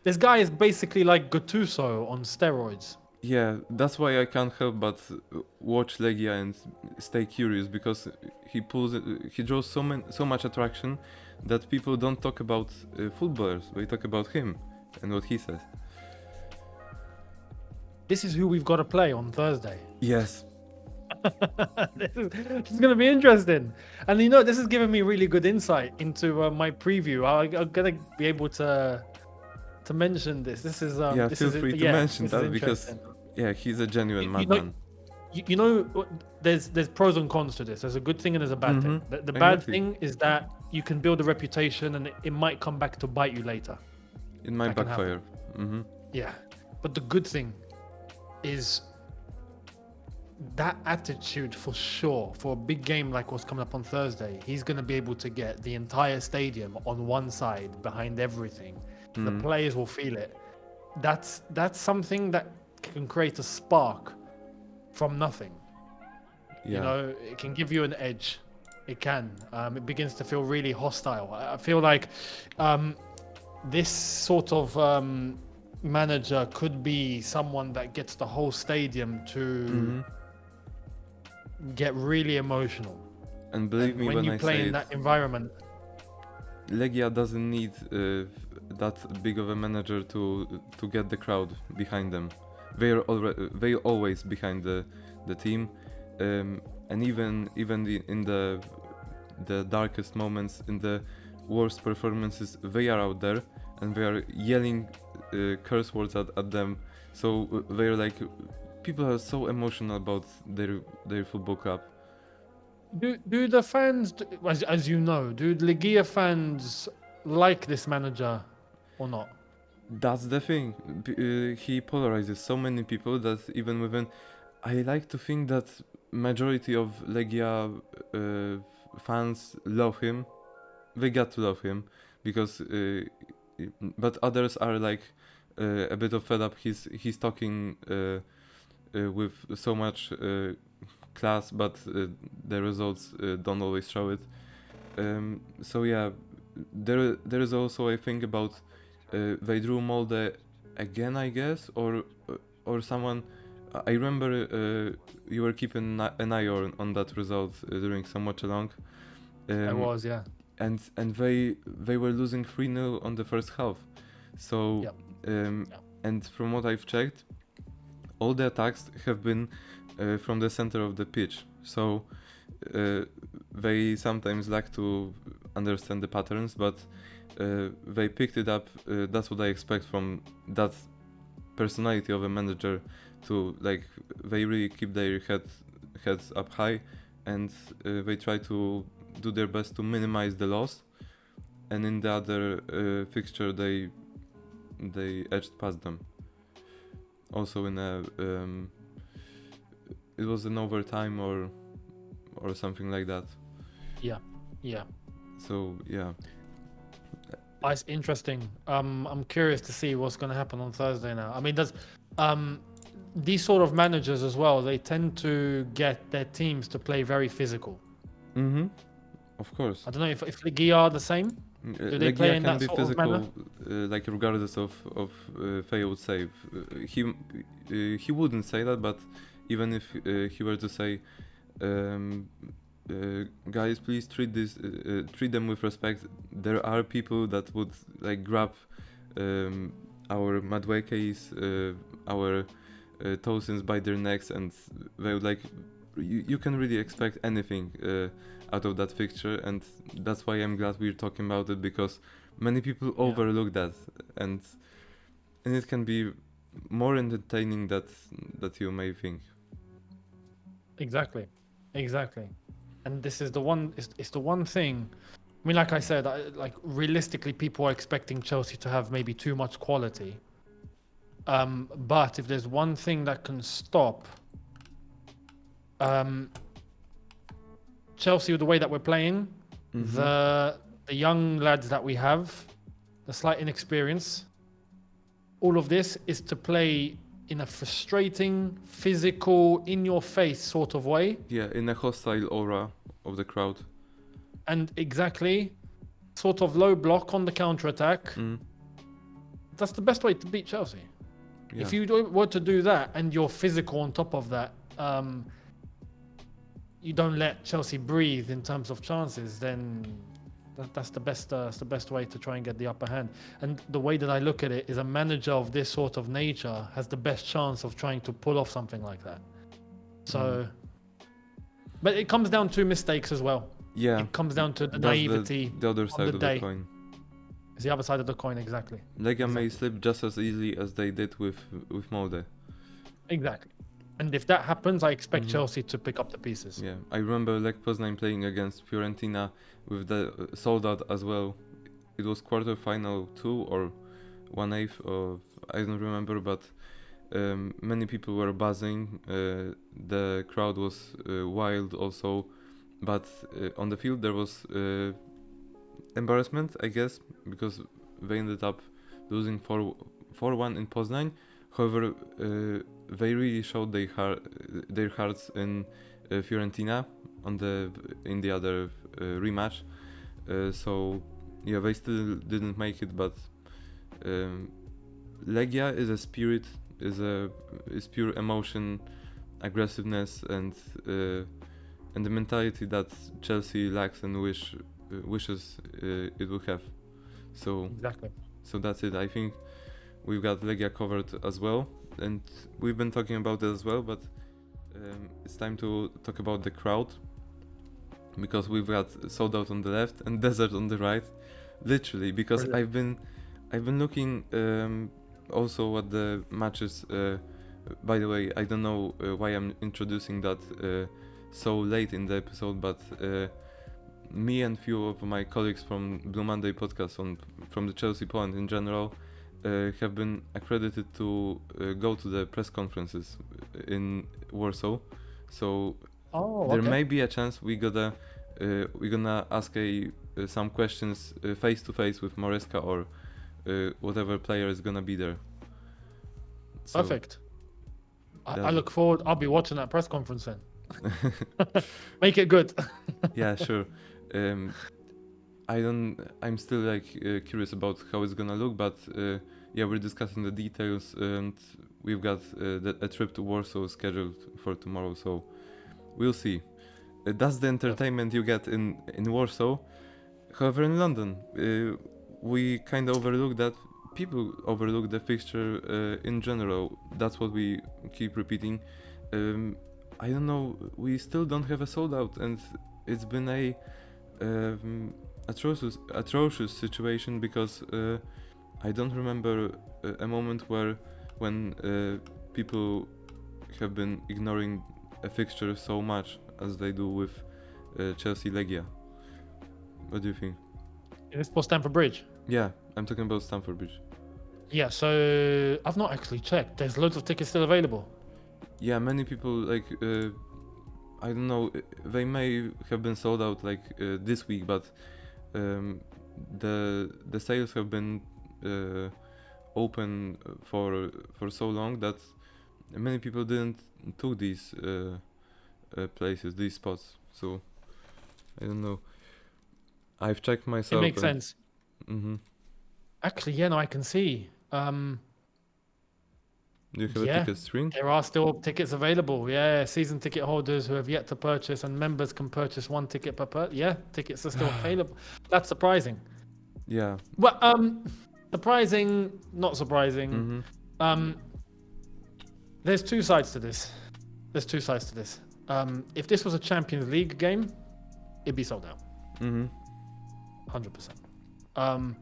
This guy is basically like Gattuso on steroids. Yeah, that's why I can't help but watch Legia and stay curious, because he draws so much attraction that people don't talk about footballers. They talk about him and what he says. This is who we've got to play on Thursday. Yes. this is going to be interesting. And you know, this is giving me really good insight into my preview. I'm going to be able to mention this. This is feel free to mention that, because he's a genuine madman. You know, there's pros and cons to this. There's a good thing and there's a bad thing. The bad thing is that you can build a reputation and it might come back to bite you later. It might backfire. Yeah, but the good thing is that attitude, for sure, for a big game like what's coming up on Thursday, he's going to be able to get the entire stadium on one side behind everything. The players will feel it. That's something that can create a spark from nothing. Yeah. You know, it can give you an edge. It can. It begins to feel really hostile. I feel like this sort of manager could be someone that gets the whole stadium to get really emotional. And believe me when you I play say in that environment, Legia doesn't need that big of a manager to get the crowd behind them. They always behind the team, and even in the darkest moments, in the worst performances, they are out there and they are yelling curse words at them. So they're like, people are so emotional about their football club. do the fans, as you know, do Legia fans like this manager or not? That's the thing. He polarizes so many people that even within, I like to think that majority of Legia fans love him. They got to love him because, but others are like a bit of fed up. He's talking with so much class, but the results don't always show it. So yeah, there is also a thing about they drew Molde again, I guess, or someone. I remember you were keeping an eye on that result during some watch along. I was, yeah. and they were losing 3-0 on the first half. So Yep. and from what I've checked, all the attacks have been from the center of the pitch. So they sometimes lack to understand the patterns, but they picked it up. That's what I expect from that personality of a manager, to like they really keep their heads up high, and they try to do their best to minimize the loss. And in the other fixture, they edged past them. Also in a it was an overtime or something like that. Yeah. So yeah. It's interesting. I'm curious to see what's going to happen on Thursday now. I mean, does these sort of managers as well? They tend to get their teams to play very physical. Mm-hmm. Of course. I don't know if Legia are the same. Do they play in can that be sort of physical, manner? like regardless of failed save. He wouldn't say that, but even if he were to say, guys, please treat them with respect. There are people that would like grab our Madwekes, our Tosins by their necks, and they would like. You can really expect anything out of that fixture, and that's why I'm glad we're talking about it, because many people overlook that, and it can be more entertaining that you may think. Exactly. And this is the one. It's the one thing. I mean, like I said, like realistically, people are expecting Chelsea to have maybe too much quality. But if there's one thing that can stop Chelsea with the way that we're playing, the young lads that we have, the slight inexperience, all of this is to play in a frustrating, physical, in-your-face sort of way. Yeah, in a hostile aura of the crowd. And exactly, sort of low block on the counter-attack. That's the best way to beat Chelsea. Yeah. If you were to do that and you're physical on top of that, you don't let Chelsea breathe in terms of chances, then that's the best way to try and get the upper hand. And the way that I look at it is, a manager of this sort of nature has the best chance of trying to pull off something like that. So, but it comes down to mistakes as well. Yeah. It comes down to the That's naivety. the other side the of day. the coin. It's the other side of the coin, exactly. Legia may slip just as easily as they did with Molde. Exactly. And if that happens, I expect Chelsea to pick up the pieces. Yeah, I remember Lech Poznań playing against Fiorentina with the sold out as well. It was quarterfinal 2 or 1/8, or I don't remember, but many people were buzzing. The crowd was wild also, but on the field there was embarrassment, I guess, because they ended up losing 4-1 in Poznań. However, they really showed their hearts in Fiorentina in the other rematch. So yeah, they still didn't make it, but Legia is a spirit, is pure emotion, aggressiveness, and the mentality that Chelsea lacks and wishes it would have. So Exactly. So that's it. I think we've got Legia covered as well, and we've been talking about it as well, but it's time to talk about the crowd, because we've got sold out on the left and desert on the right, literally, because I've been looking also at the matches. By the way, I don't know why I'm introducing that so late in the episode, but me and few of my colleagues from Blue Monday podcast from the Chelsea Poland in general have been accredited to go to the press conferences in Warsaw. So there may be a chance we're gonna ask some questions face to face with Maresca or whatever player is gonna be there. So Perfect. I look forward. I'll be watching that press conference then. Make it good. Yeah, sure. I'm still curious about how it's gonna look, but yeah, we're discussing the details, and we've got a trip to Warsaw scheduled for tomorrow, so we'll see. That's the entertainment you get in Warsaw. However, in London, we kind of overlook that. People overlook the fixture in general. That's what we keep repeating. I don't know. We still don't have a sold out, and it's been a atrocious situation because I don't remember a moment when people have been ignoring a fixture so much as they do with Chelsea Legia. What do you think? Is this for Stamford Bridge? Yeah, I'm talking about Stamford Bridge. Yeah, so I've not actually checked. There's loads of tickets still available. Yeah, many people like I don't know. They may have been sold out like this week, but the sales have been open for so long that many people didn't took these places, these spots. So I don't know. I've checked myself. It makes sense. Mm-hmm. Actually, yeah, no, I can see. Do you have a ticket screen? There are still tickets available. Yeah, season ticket holders who have yet to purchase, and members can purchase one ticket per. Yeah, tickets are still available. That's surprising. Yeah. Well, surprising, not surprising. Mm-hmm. There's two sides to this. If this was a Champions League game, it'd be sold out. Mm-hmm. 100%.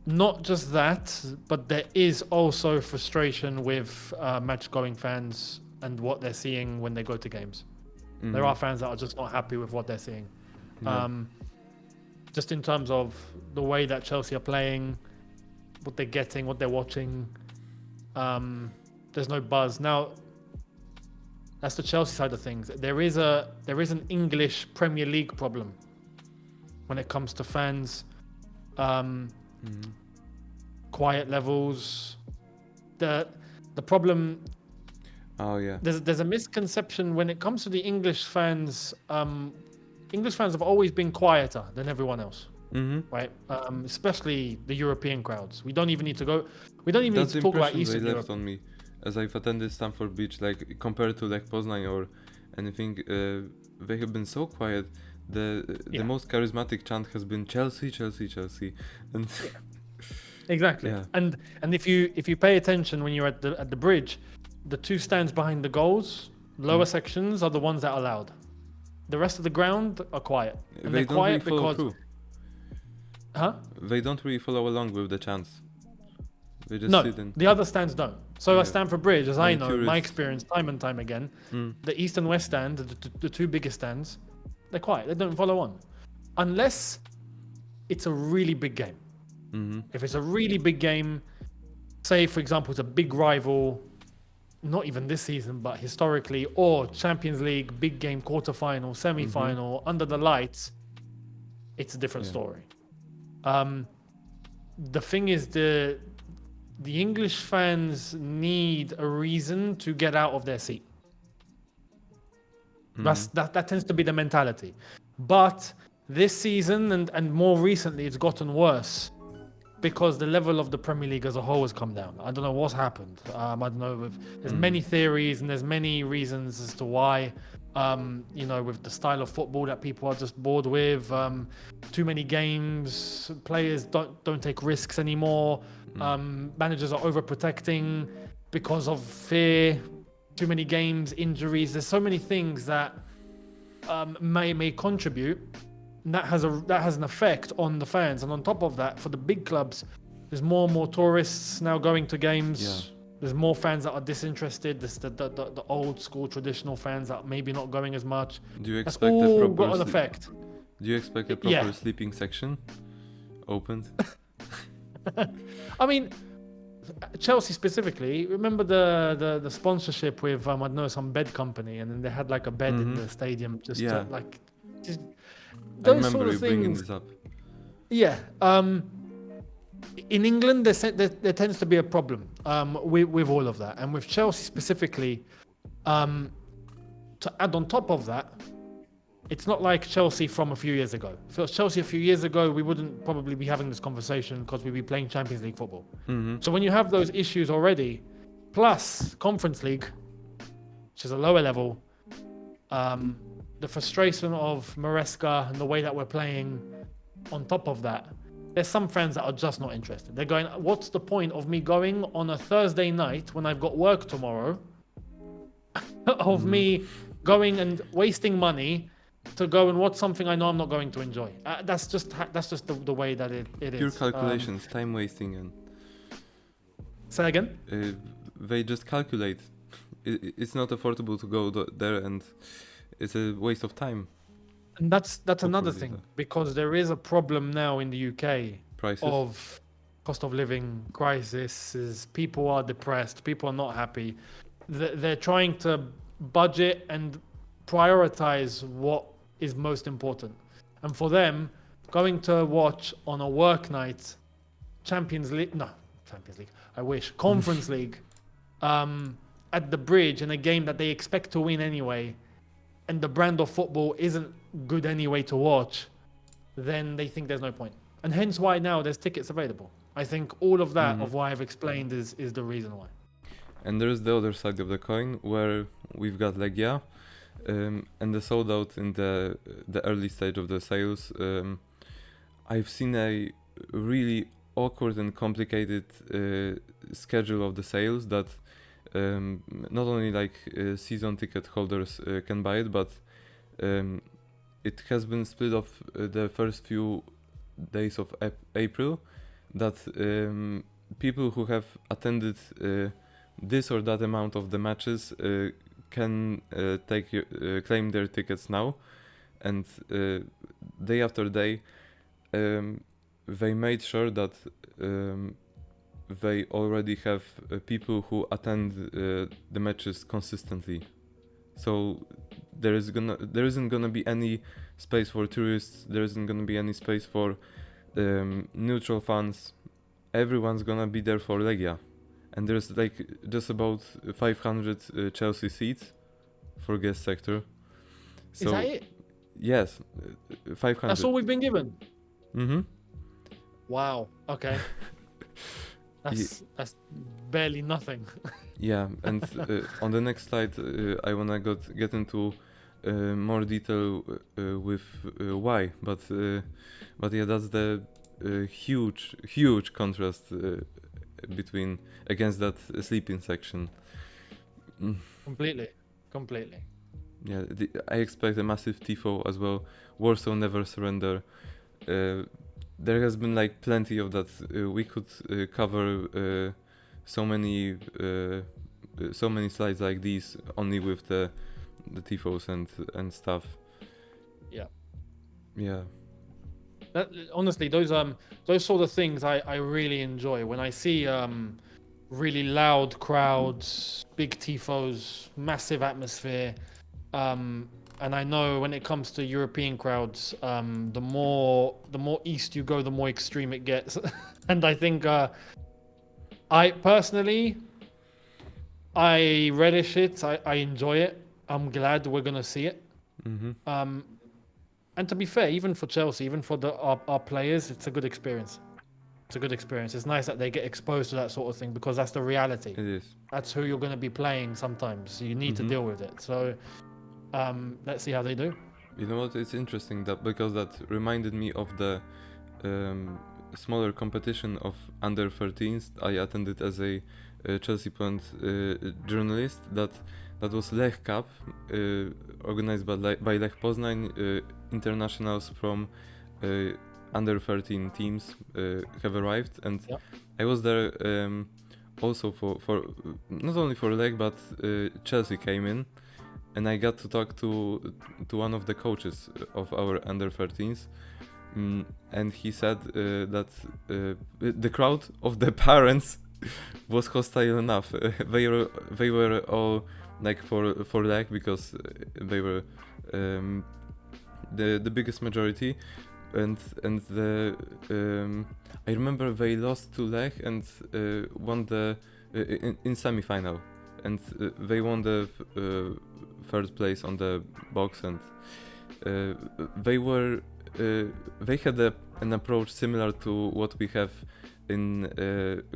Not just that, but there is also frustration with match-going fans and what they're seeing when they go to games. Mm-hmm. There are fans that are just not happy with what they're seeing. Yeah. Just in terms of the way that Chelsea are playing, what they're getting, what they're watching. There's no buzz. Now, that's the Chelsea side of things. There is an English Premier League problem when it comes to fans. Quiet levels. The problem. Oh yeah. There's a misconception when it comes to the English fans. English fans have always been quieter than everyone else, right? Especially the European crowds. We don't even need to go. We don't even need to talk about Eastern Europe. Europe. On me, as I've attended Stamford Bridge, like compared to like Poznań or anything, they have been so quiet. The most charismatic chant has been Chelsea, Chelsea, Chelsea, and exactly. Yeah. And if you pay attention when you're at the bridge, the two stands behind the goals, lower sections are the ones that are loud. The rest of the ground are quiet. And they they're quiet really follow because through. They don't really follow along with the chants. They just no, sit in. the other stands don't. So at Stamford Bridge, as I know, curious. my experience time and time again, the East and West stand, the two biggest stands, they're quiet. They don't follow on, unless it's a really big game. If it's a really big game, say for example it's a big rival, not even this season but historically, or Champions League big game, quarterfinal, semi-final, under the lights, it's a different story. The thing is the English fans need a reason to get out of their seat. That tends to be the mentality. But this season and more recently it's gotten worse because the level of the Premier League as a whole has come down. I don't know what's happened. I don't know. There's many theories and there's many reasons as to why. With the style of football that people are just bored with, too many games, players don't take risks anymore. Managers are overprotecting because of fear. Too many games, injuries. There's so many things that may contribute. And that has an effect on the fans. And on top of that, for the big clubs, there's more and more tourists now going to games. Yeah. There's more fans that are disinterested. There's the old school traditional fans that maybe not going as much. Do you That's expect all a got proper an effect. Do you expect a proper sleeping section opened? I mean, Chelsea specifically. Remember the sponsorship with I don't know, some bed company, and then they had like a bed in the stadium just to, like. Just, I those remember sort of you bringing things. this up. Yeah. In England, there tends to be a problem with all of that, and with Chelsea specifically. To add on top of that, it's not like Chelsea from a few years ago. If it was Chelsea a few years ago, we wouldn't probably be having this conversation because we'd be playing Champions League football. So when you have those issues already, plus Conference League, which is a lower level, the frustration of Maresca and the way that we're playing on top of that, there's some fans that are just not interested. They're going, what's the point of me going on a Thursday night when I've got work tomorrow of me going and wasting money to go and watch something I know I'm not going to enjoy. That's just the way that it is. Pure calculations, time wasting, and say again. They just calculate. It's not affordable to go there, and it's a waste of time. And that's another thing, because there is a problem now in the UK Prices. of cost of living crisis. People are depressed. People are not happy. They're trying to budget and prioritize what is most important. And for them, going to watch on a work night Conference League at the Bridge in a game that they expect to win anyway, and the brand of football isn't good anyway to watch, then they think there's no point. And hence why now there's tickets available. I think all of that of why I've explained is the reason why. And there's the other side of the coin, where we've got Legia, and the sold out in the early stage of the sales. I've seen a really awkward and complicated schedule of the sales that not only like season ticket holders can buy it, but it has been split off the first few days of April, that people who have attended this or that amount of the matches can claim their tickets now, and day after day they made sure that they already have people who attend the matches consistently. So there isn't gonna be any space for tourists. There isn't gonna be any space for neutral fans. Everyone's gonna be there for Legia, and there's like just about 500 Chelsea seats for guest sector. So, is that it? Yes, 500. That's all we've been given. Mm-hmm. Wow. Okay. That's barely nothing. Yeah, and on the next slide, I wanna get into more detail with why, but yeah, that's the huge contrast against that sleeping section. Completely. Yeah, I expect a massive tifo as well. Warsaw never surrender. There has been like plenty of that. We could cover so many slides like these only with the tifos and stuff. Yeah. Honestly, those sort of things I really enjoy when I see really loud crowds, big tifos, massive atmosphere. And I know when it comes to European crowds, the more east you go, the more extreme it gets. And I think I personally, I relish it. I enjoy it. I'm glad we're gonna see it. Mm-hmm. And to be fair, even for Chelsea, even for our players, it's a good experience. It's nice that they get exposed to that sort of thing, because that's the reality. It is. That's who you're going to be playing sometimes. So you need to deal with it. So let's see how they do. You know what? It's interesting because that reminded me of the smaller competition of under 13s I attended as a Chelsea Point journalist. That was Lech Cup, organized by Lech Poznań. Internationals from under 13 teams have arrived, and I was there also for not only for Lech, but Chelsea came in, and I got to talk to one of the coaches of our under 13s, and he said that the crowd of the parents was hostile enough. They were all like for Lech, because they were the biggest majority, and I remember they lost to Lech and won the in semi-final, and they won the third place on the box, and they had an approach similar to what we have in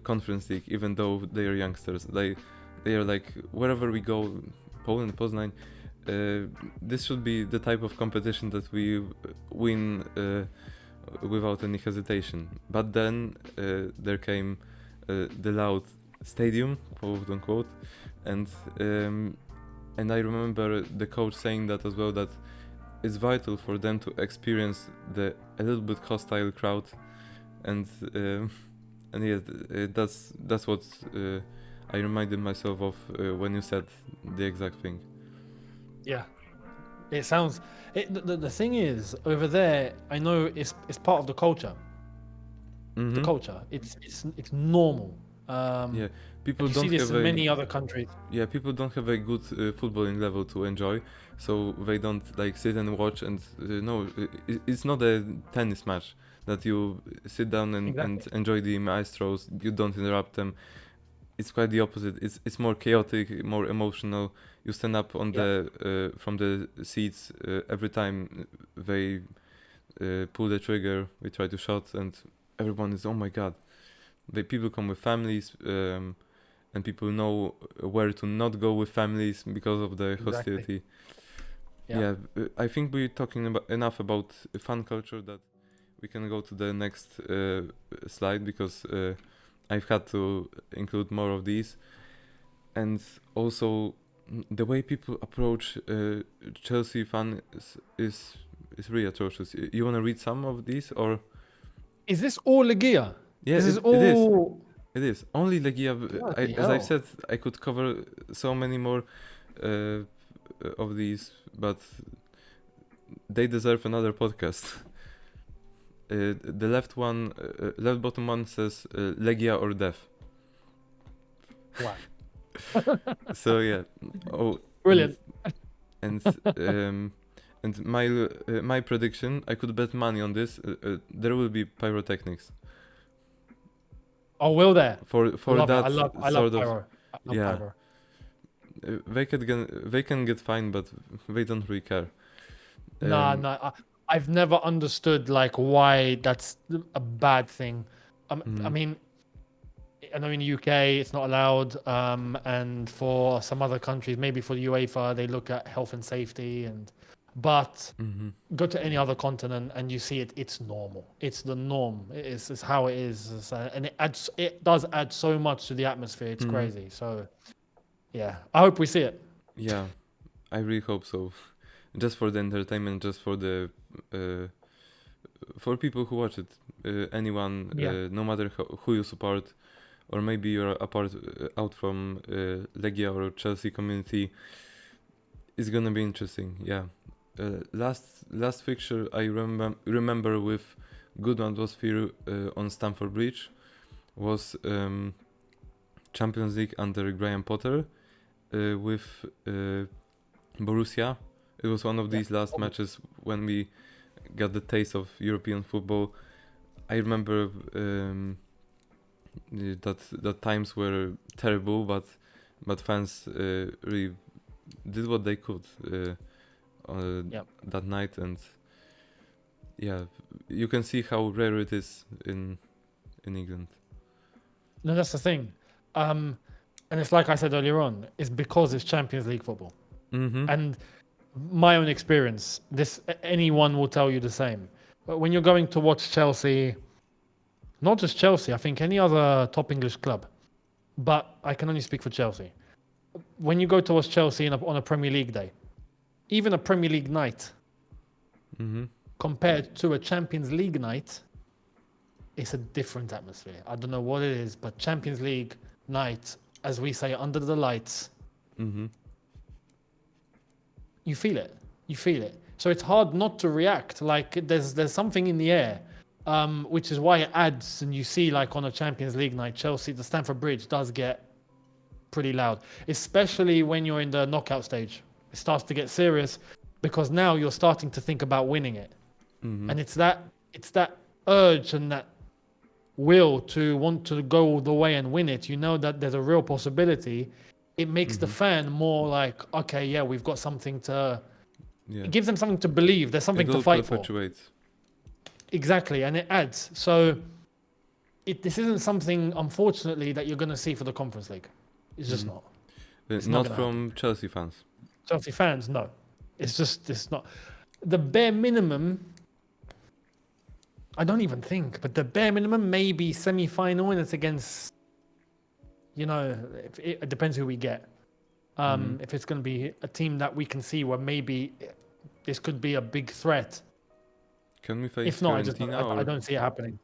Conference League, even though they are youngsters. They are like, wherever we go, Poland, Poznań, this should be the type of competition that we win without any hesitation. But then there came the loud stadium, quote unquote, and I remember the coach saying that as well, that it's vital for them to experience the a little bit hostile crowd, and yeah, that's what I reminded myself of when you said the exact thing. Yeah, it sounds. The thing is, over there, I know it's part of the culture. The culture, it's normal. Yeah, people you don't see this have in many other countries. Yeah, people don't have a good footballing level to enjoy, so they don't like sit and watch. And no, it's not a tennis match that you sit down and enjoy the maestros. You don't interrupt them. It's quite the opposite. It's more chaotic, more emotional. You stand up on the from the seats every time they pull the trigger. They try to shot, and everyone is, oh my god. People come with families, and people know where to not go with families because of the hostility. Yeah, I think we're talking enough about fan culture that we can go to the next slide, because I've had to include more of these. And also the way people approach Chelsea fans is really atrocious. You want to read some of these, or? Is this all Legia? Yeah, this is all... It is. Only Legia. As I said, I could cover so many more of these, but they deserve another podcast. The left bottom one says Legia or death. Wow. So yeah. Oh, brilliant. And my prediction, I could bet money on this. There will be pyrotechnics. Oh, will there? For that I love sort of pyro. Pyro. They can get fined, but they don't really care. No, I've never understood like why that's a bad thing. I mean, I know in the UK it's not allowed, and for some other countries, maybe for the UEFA, they look at health and safety, but go to any other continent and you see it's normal. It's the norm. It's how it is, and it does add so much to the atmosphere. It's crazy. So yeah, I hope we see it. Yeah, I really hope so. Just for the entertainment, just for the for people who watch it, anyone, no matter who you support, or maybe you're out from Legia or Chelsea community, it's gonna be interesting. Yeah. Last fixture I remember with good atmosphere on Stamford Bridge was Champions League under Graham Potter with Borussia. It was one of these last matches when we got the taste of European football. I remember that times were terrible, but fans really did what they could that night, and yeah, you can see how rare it is in England. No, that's the thing, and it's like I said earlier on, it's because it's Champions League football, and my own experience, anyone will tell you the same. But when you're going to watch Chelsea, not just Chelsea, I think any other top English club, but I can only speak for Chelsea. When you go to watch Chelsea on a Premier League day, even a Premier League night, compared to a Champions League night, it's a different atmosphere. I don't know what it is, but Champions League night, as we say, under the lights, you feel it. You feel it. So it's hard not to react. Like there's something in the air, which is why it adds. And you see, like on a Champions League night, Chelsea, the Stamford Bridge does get pretty loud, especially when you're in the knockout stage. It starts to get serious because now you're starting to think about winning it, and it's that urge and that will to want to go all the way and win it. You know that there's a real possibility. It makes the fan more like, okay, yeah, we've got something to. Yeah. It gives them something to believe. There's something to fight for. Exactly, and it adds. So, this isn't something, unfortunately, that you're going to see for the Conference League. It's just not. It's not from Chelsea fans. Chelsea fans, no. It's not. The bare minimum, I don't even think, but the bare minimum may be semi-final, and it's against, it depends who we get. If it's going to be a team that we can see where maybe this could be a big threat. Can we face If not, Fiorentina? I don't see it happening.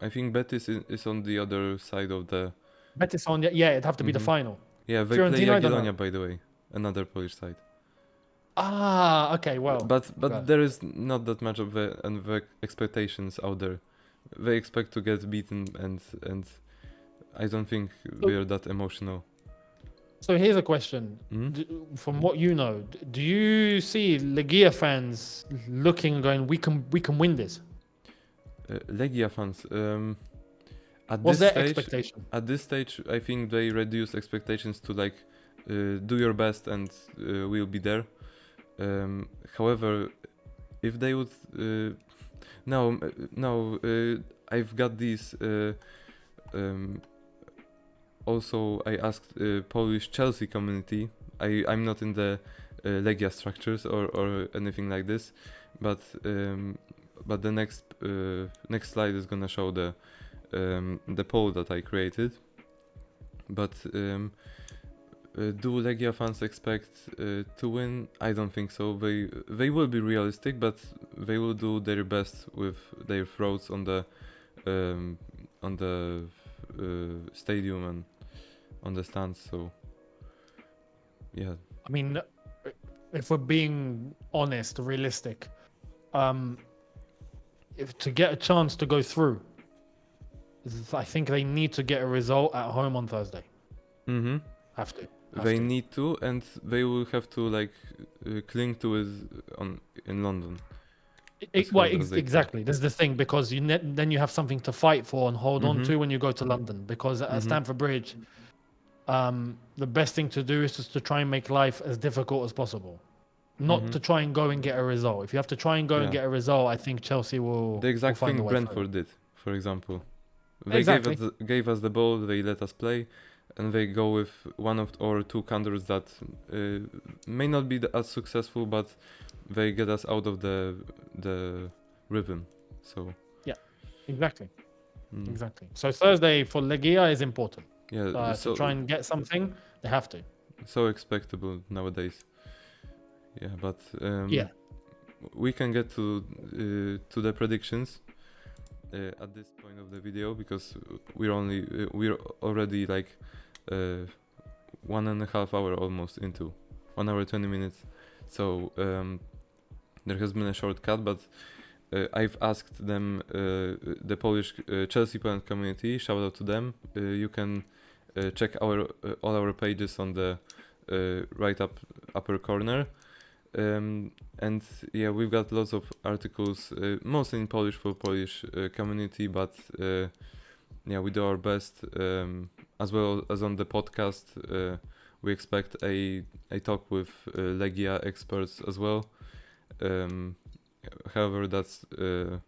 I think Betis is on the other side of the... Betis on, yeah, it'd have to be the final. Yeah, they play Fiorentina, I don't know. Jagiellonia, by the way, another Polish side. Ah, okay, well. But well. there is not that much of the expectations out there. They expect to get beaten, and I don't think we are that emotional. So here's a question. From what you know, do you see Legia fans looking and going, we can win this? Legia fans, What's their expectation? At this stage, I think they reduce expectations to like, do your best and we'll be there. However, if they would, I've got these. Also, I asked Polish Chelsea community. I'm not in the Legia structures or anything like this, but the next slide is gonna show the poll that I created. But do Legia fans expect to win? I don't think so. They will be realistic, but they will do their best with their throats on the stadium and on the stands. So yeah. I mean, if we're being honest, realistic, if to get a chance to go through, I think they need to get a result at home on Thursday. Have to. They need to, and they will have to like cling to it in London. Exactly. That's the thing, because then you have something to fight for and hold on to when you go to London. Because at Stamford Bridge, the best thing to do is just to try and make life as difficult as possible, not to try and go and get a result. If you have to try and go and get a result, I think Chelsea will. The exact will thing Brentford did, for example. They gave us the ball, they let us play, and they go with one or two counters that may not be as successful, but they get us out of the rhythm. So yeah, exactly. So Thursday for Legia is important. Yeah, to try and get something, they have to. So expectable nowadays. Yeah, but we can get to the predictions at this point of the video, because we're already like 1.5 hour almost into 1 hour 20 minutes. So there has been a shortcut, but I've asked them, the Polish Chelsea fan community, shout out to them. You can check all our pages on the right upper corner. And yeah, we've got lots of articles, mostly in Polish for Polish community, but yeah, we do our best, as well as on the podcast. We expect a talk with Legia experts as well. However, that's the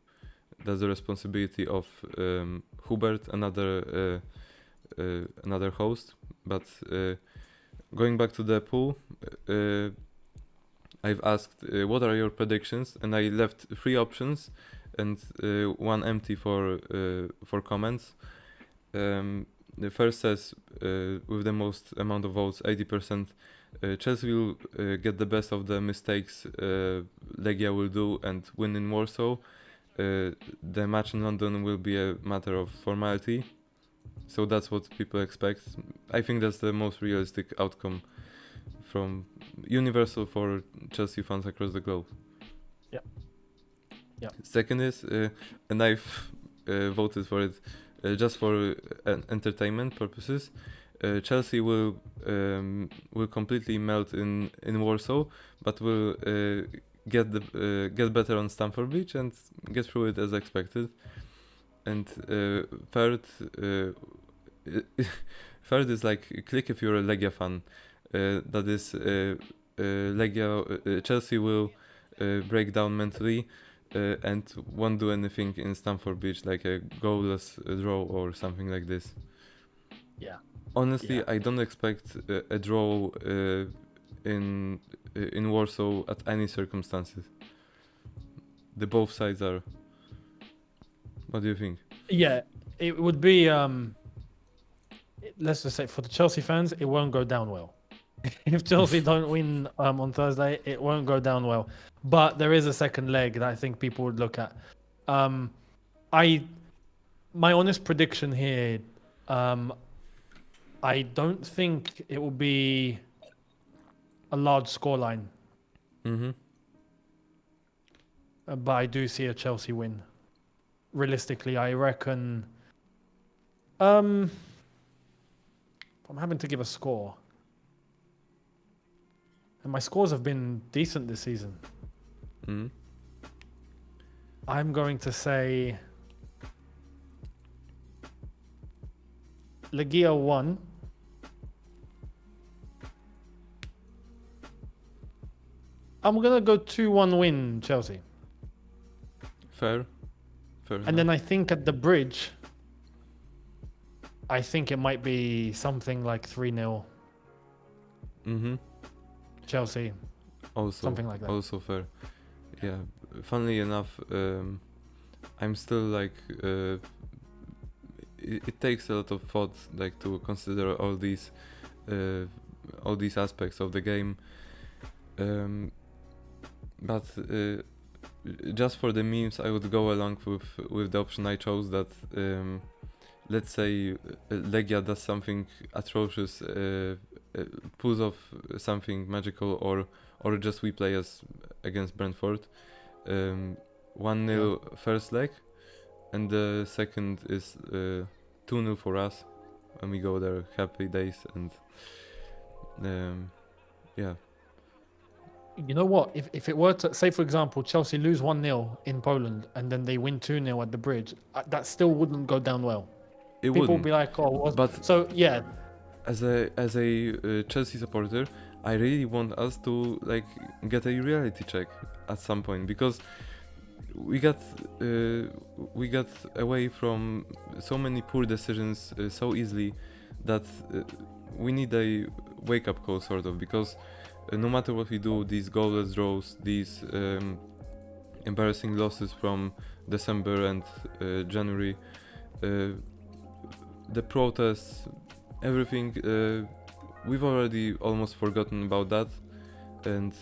responsibility of Hubert, another host. But going back to the pool, I've asked what are your predictions, and I left 3 options and 1 empty for comments. The first says, with the most amount of votes, 80%, Chelsea will get the best of the mistakes Legia will do and win in Warsaw. The match in London will be a matter of formality. So that's what people expect. I think that's the most realistic outcome from universal for Chelsea fans across the globe. Yeah. Second is, and I've voted for it just for entertainment purposes. Chelsea will completely melt in Warsaw, but will get better on Stamford Bridge and get through it as expected. And third is like click if you're a Legia fan. That is Legia Chelsea will break down mentally and won't do anything in Stamford Bridge, like a goalless draw or something like this. Yeah. Honestly, I don't expect a draw in in Warsaw at any circumstances. The both sides are. What do you think? Yeah, it would be. Let's just say for the Chelsea fans, it won't go down well. If Chelsea don't win on Thursday, it won't go down well. But there is a second leg that I think people would look at. My honest prediction here, I don't think it will be a large scoreline. Mm-hmm. But I do see a Chelsea win. Realistically, I reckon. I'm having to give a score. And my scores have been decent this season. Mm-hmm. I'm going to say Legia 1. I'm going to go 2-1 win Chelsea. Fair. And then I think at the bridge, I think it might be something like 3-0 Mm-hmm. Chelsea. Also, Something like that. Also fair. Yeah. Funnily enough, I'm still like. It takes a lot of thought, like, to consider all these aspects of the game. But just for the memes, I would go along with the option I chose. That let's say Legia does something atrocious, pulls off something magical, or just we play as against Brentford. 1-0 first leg, and the second is 2-0 for us, and we go there happy days. And yeah. You know what? If it were to, say, for example, Chelsea lose 1-0 in Poland and then they win 2-0 at the bridge, that still wouldn't go down well. People Wouldn't. would be like, oh, But so yeah. As a Chelsea supporter, I really want us to like get a reality check at some point, because we got away from so many poor decisions so easily that we need a wake up call, sort of, because no matter what we do, these goalless draws, these embarrassing losses from December and January, the protests, everything, we've already almost forgotten about that, and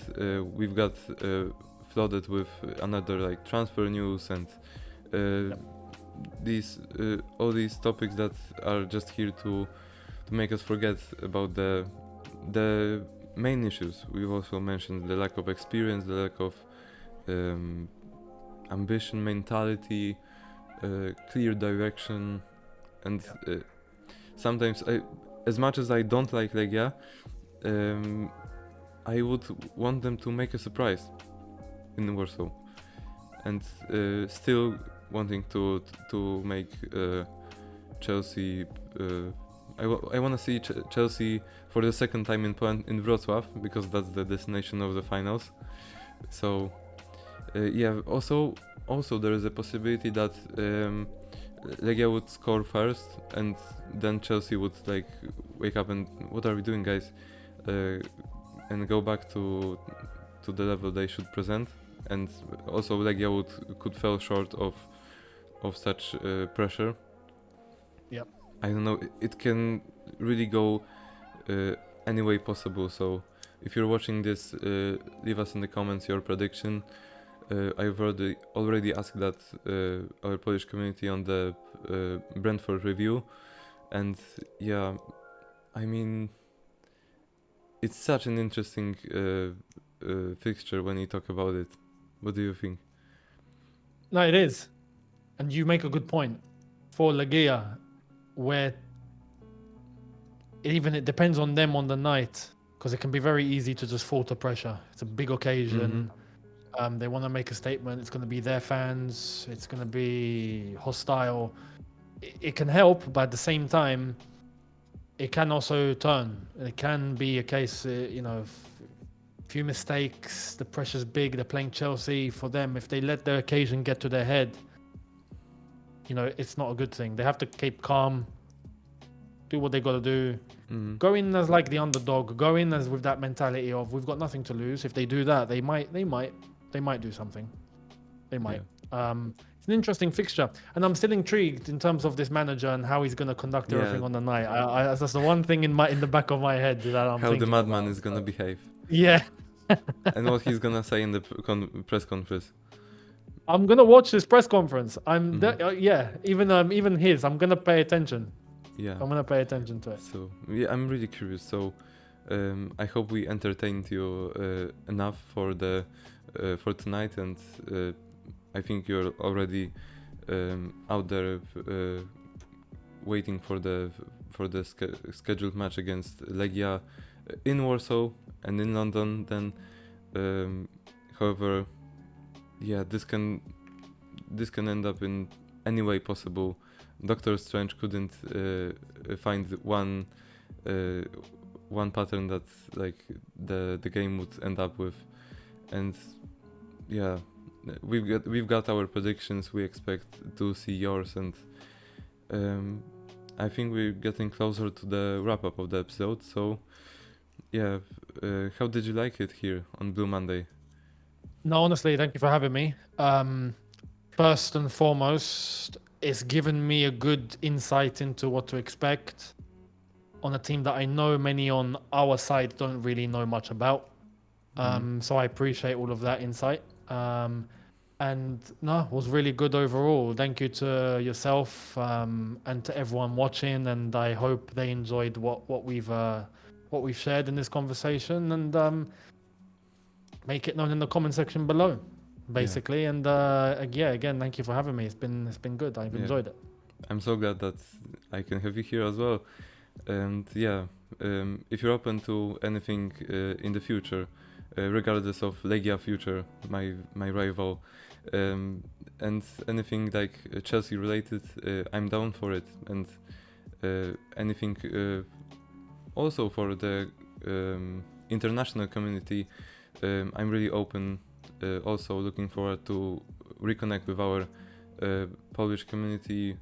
we've got flooded with another like transfer news and these all these topics that are just here to make us forget about the main issues. We've also mentioned the lack of experience, the lack of ambition, mentality, clear direction, and sometimes, as much as I don't like Legia, I would want them to make a surprise in Warsaw, and still wanting to make Chelsea. I want to see Chelsea for the second time in Wrocław, because that's the destination of the finals. So yeah. Also there is a possibility that Legia would score first, and then Chelsea would like wake up and what are we doing, guys, and go back to the level they should present, and also Legia could fall short of such pressure. Yep. I don't know. It can really go any way possible. So if you're watching this, leave us in the comments your prediction. I've already asked that our Polish community on the Brentford review, and yeah, I mean, it's such an interesting fixture when you talk about it. What do you think? No, it is, and you make a good point for Legia, where it depends on them on the night, because it can be very easy to just fall to pressure. It's a big occasion. Mm-hmm. They want to make a statement. It's going to be their fans. It's going to be hostile. It can help, but at the same time, it can also turn. It can be a case, few mistakes, the pressure's big, they're playing Chelsea. For them, if they let the occasion get to their head, it's not a good thing. They have to keep calm. do what they got to do. Go in as like the underdog. Go in as with that mentality of we've got nothing to lose. If they do that, they might do something. They might. It's an interesting fixture, and I'm still intrigued in terms of this manager and how he's going to conduct everything on the night. That's the one thing in the back of my head that I'm how thinking the madman about. is gonna behave. Yeah. And what he's gonna say in the press conference. I'm gonna watch this press conference. Even his. I'm gonna pay attention. Yeah. I'm gonna pay attention to it. So yeah, I'm really curious. So I hope we entertained you enough for tonight, and I think you're already out there waiting for the scheduled match against Legia in Warsaw and in London. Then, however, yeah, this can end up in any way possible. Doctor Strange couldn't find one pattern that like the game would end up with, and yeah, we've got our predictions. We expect to see yours, and I think we're getting closer to the wrap up of the episode. So yeah, how did you like it here on Blue Monday? No, honestly, thank you for having me. First and foremost, it's given me a good insight into what to expect on a team that I know many on our side don't really know much about. So I appreciate all of that insight. And no, it was really good overall. Thank you to yourself and to everyone watching. And I hope they enjoyed what we've shared in this conversation. And make it known in the comment section below, basically. And again, thank you for having me. It's been good. I've enjoyed it. I'm so glad that I can have you here as well. And yeah, if you're open to anything in the future, regardless of Legia future, my rival, and anything like Chelsea related, I'm down for it. And anything also for the international community, I'm really open. Also looking forward to reconnect with our Polish community.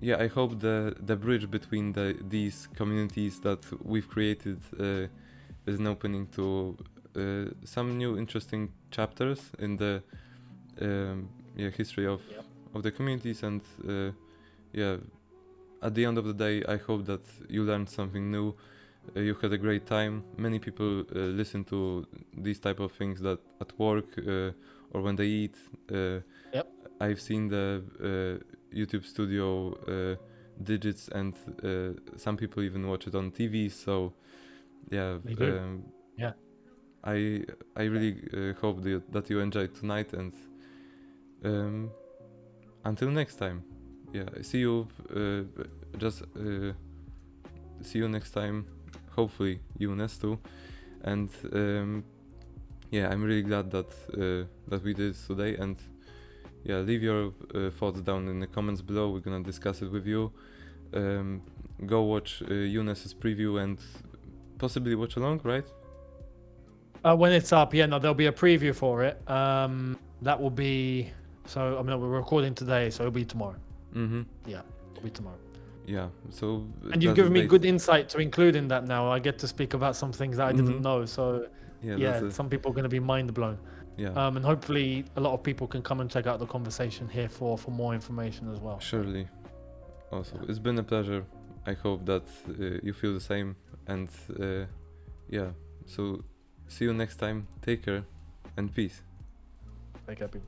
Yeah, I hope the bridge between these communities that we've created is an opening to some new interesting chapters in the history of the communities. And yeah, at the end of the day, I hope that you learned something new. You had a great time. Many people listen to these type of things that at work or when they eat. I've seen the YouTube studio digits, and some people even watch it on TV. So yeah, I really hope that you enjoyed tonight, and until next time, yeah, see you next time. Hopefully Younes too, and yeah, I'm really glad that we did this today. And yeah, leave your thoughts down in the comments below. We're gonna discuss it with you. Go watch Younes's preview and possibly watch along, right? When it's up, there'll be a preview for it. That will be we're recording today, so it'll be tomorrow. Yeah, it'll be tomorrow. Yeah, so and you've given me good insight to include in that. Now I get to speak about some things that I didn't know. So yeah, some people are going to be mind blown. Yeah. And hopefully a lot of people can come and check out the conversation here for more information as well. Surely. Also, it's been a pleasure. I hope that you feel the same. And yeah, so see you next time. Take care and peace. Take care, people.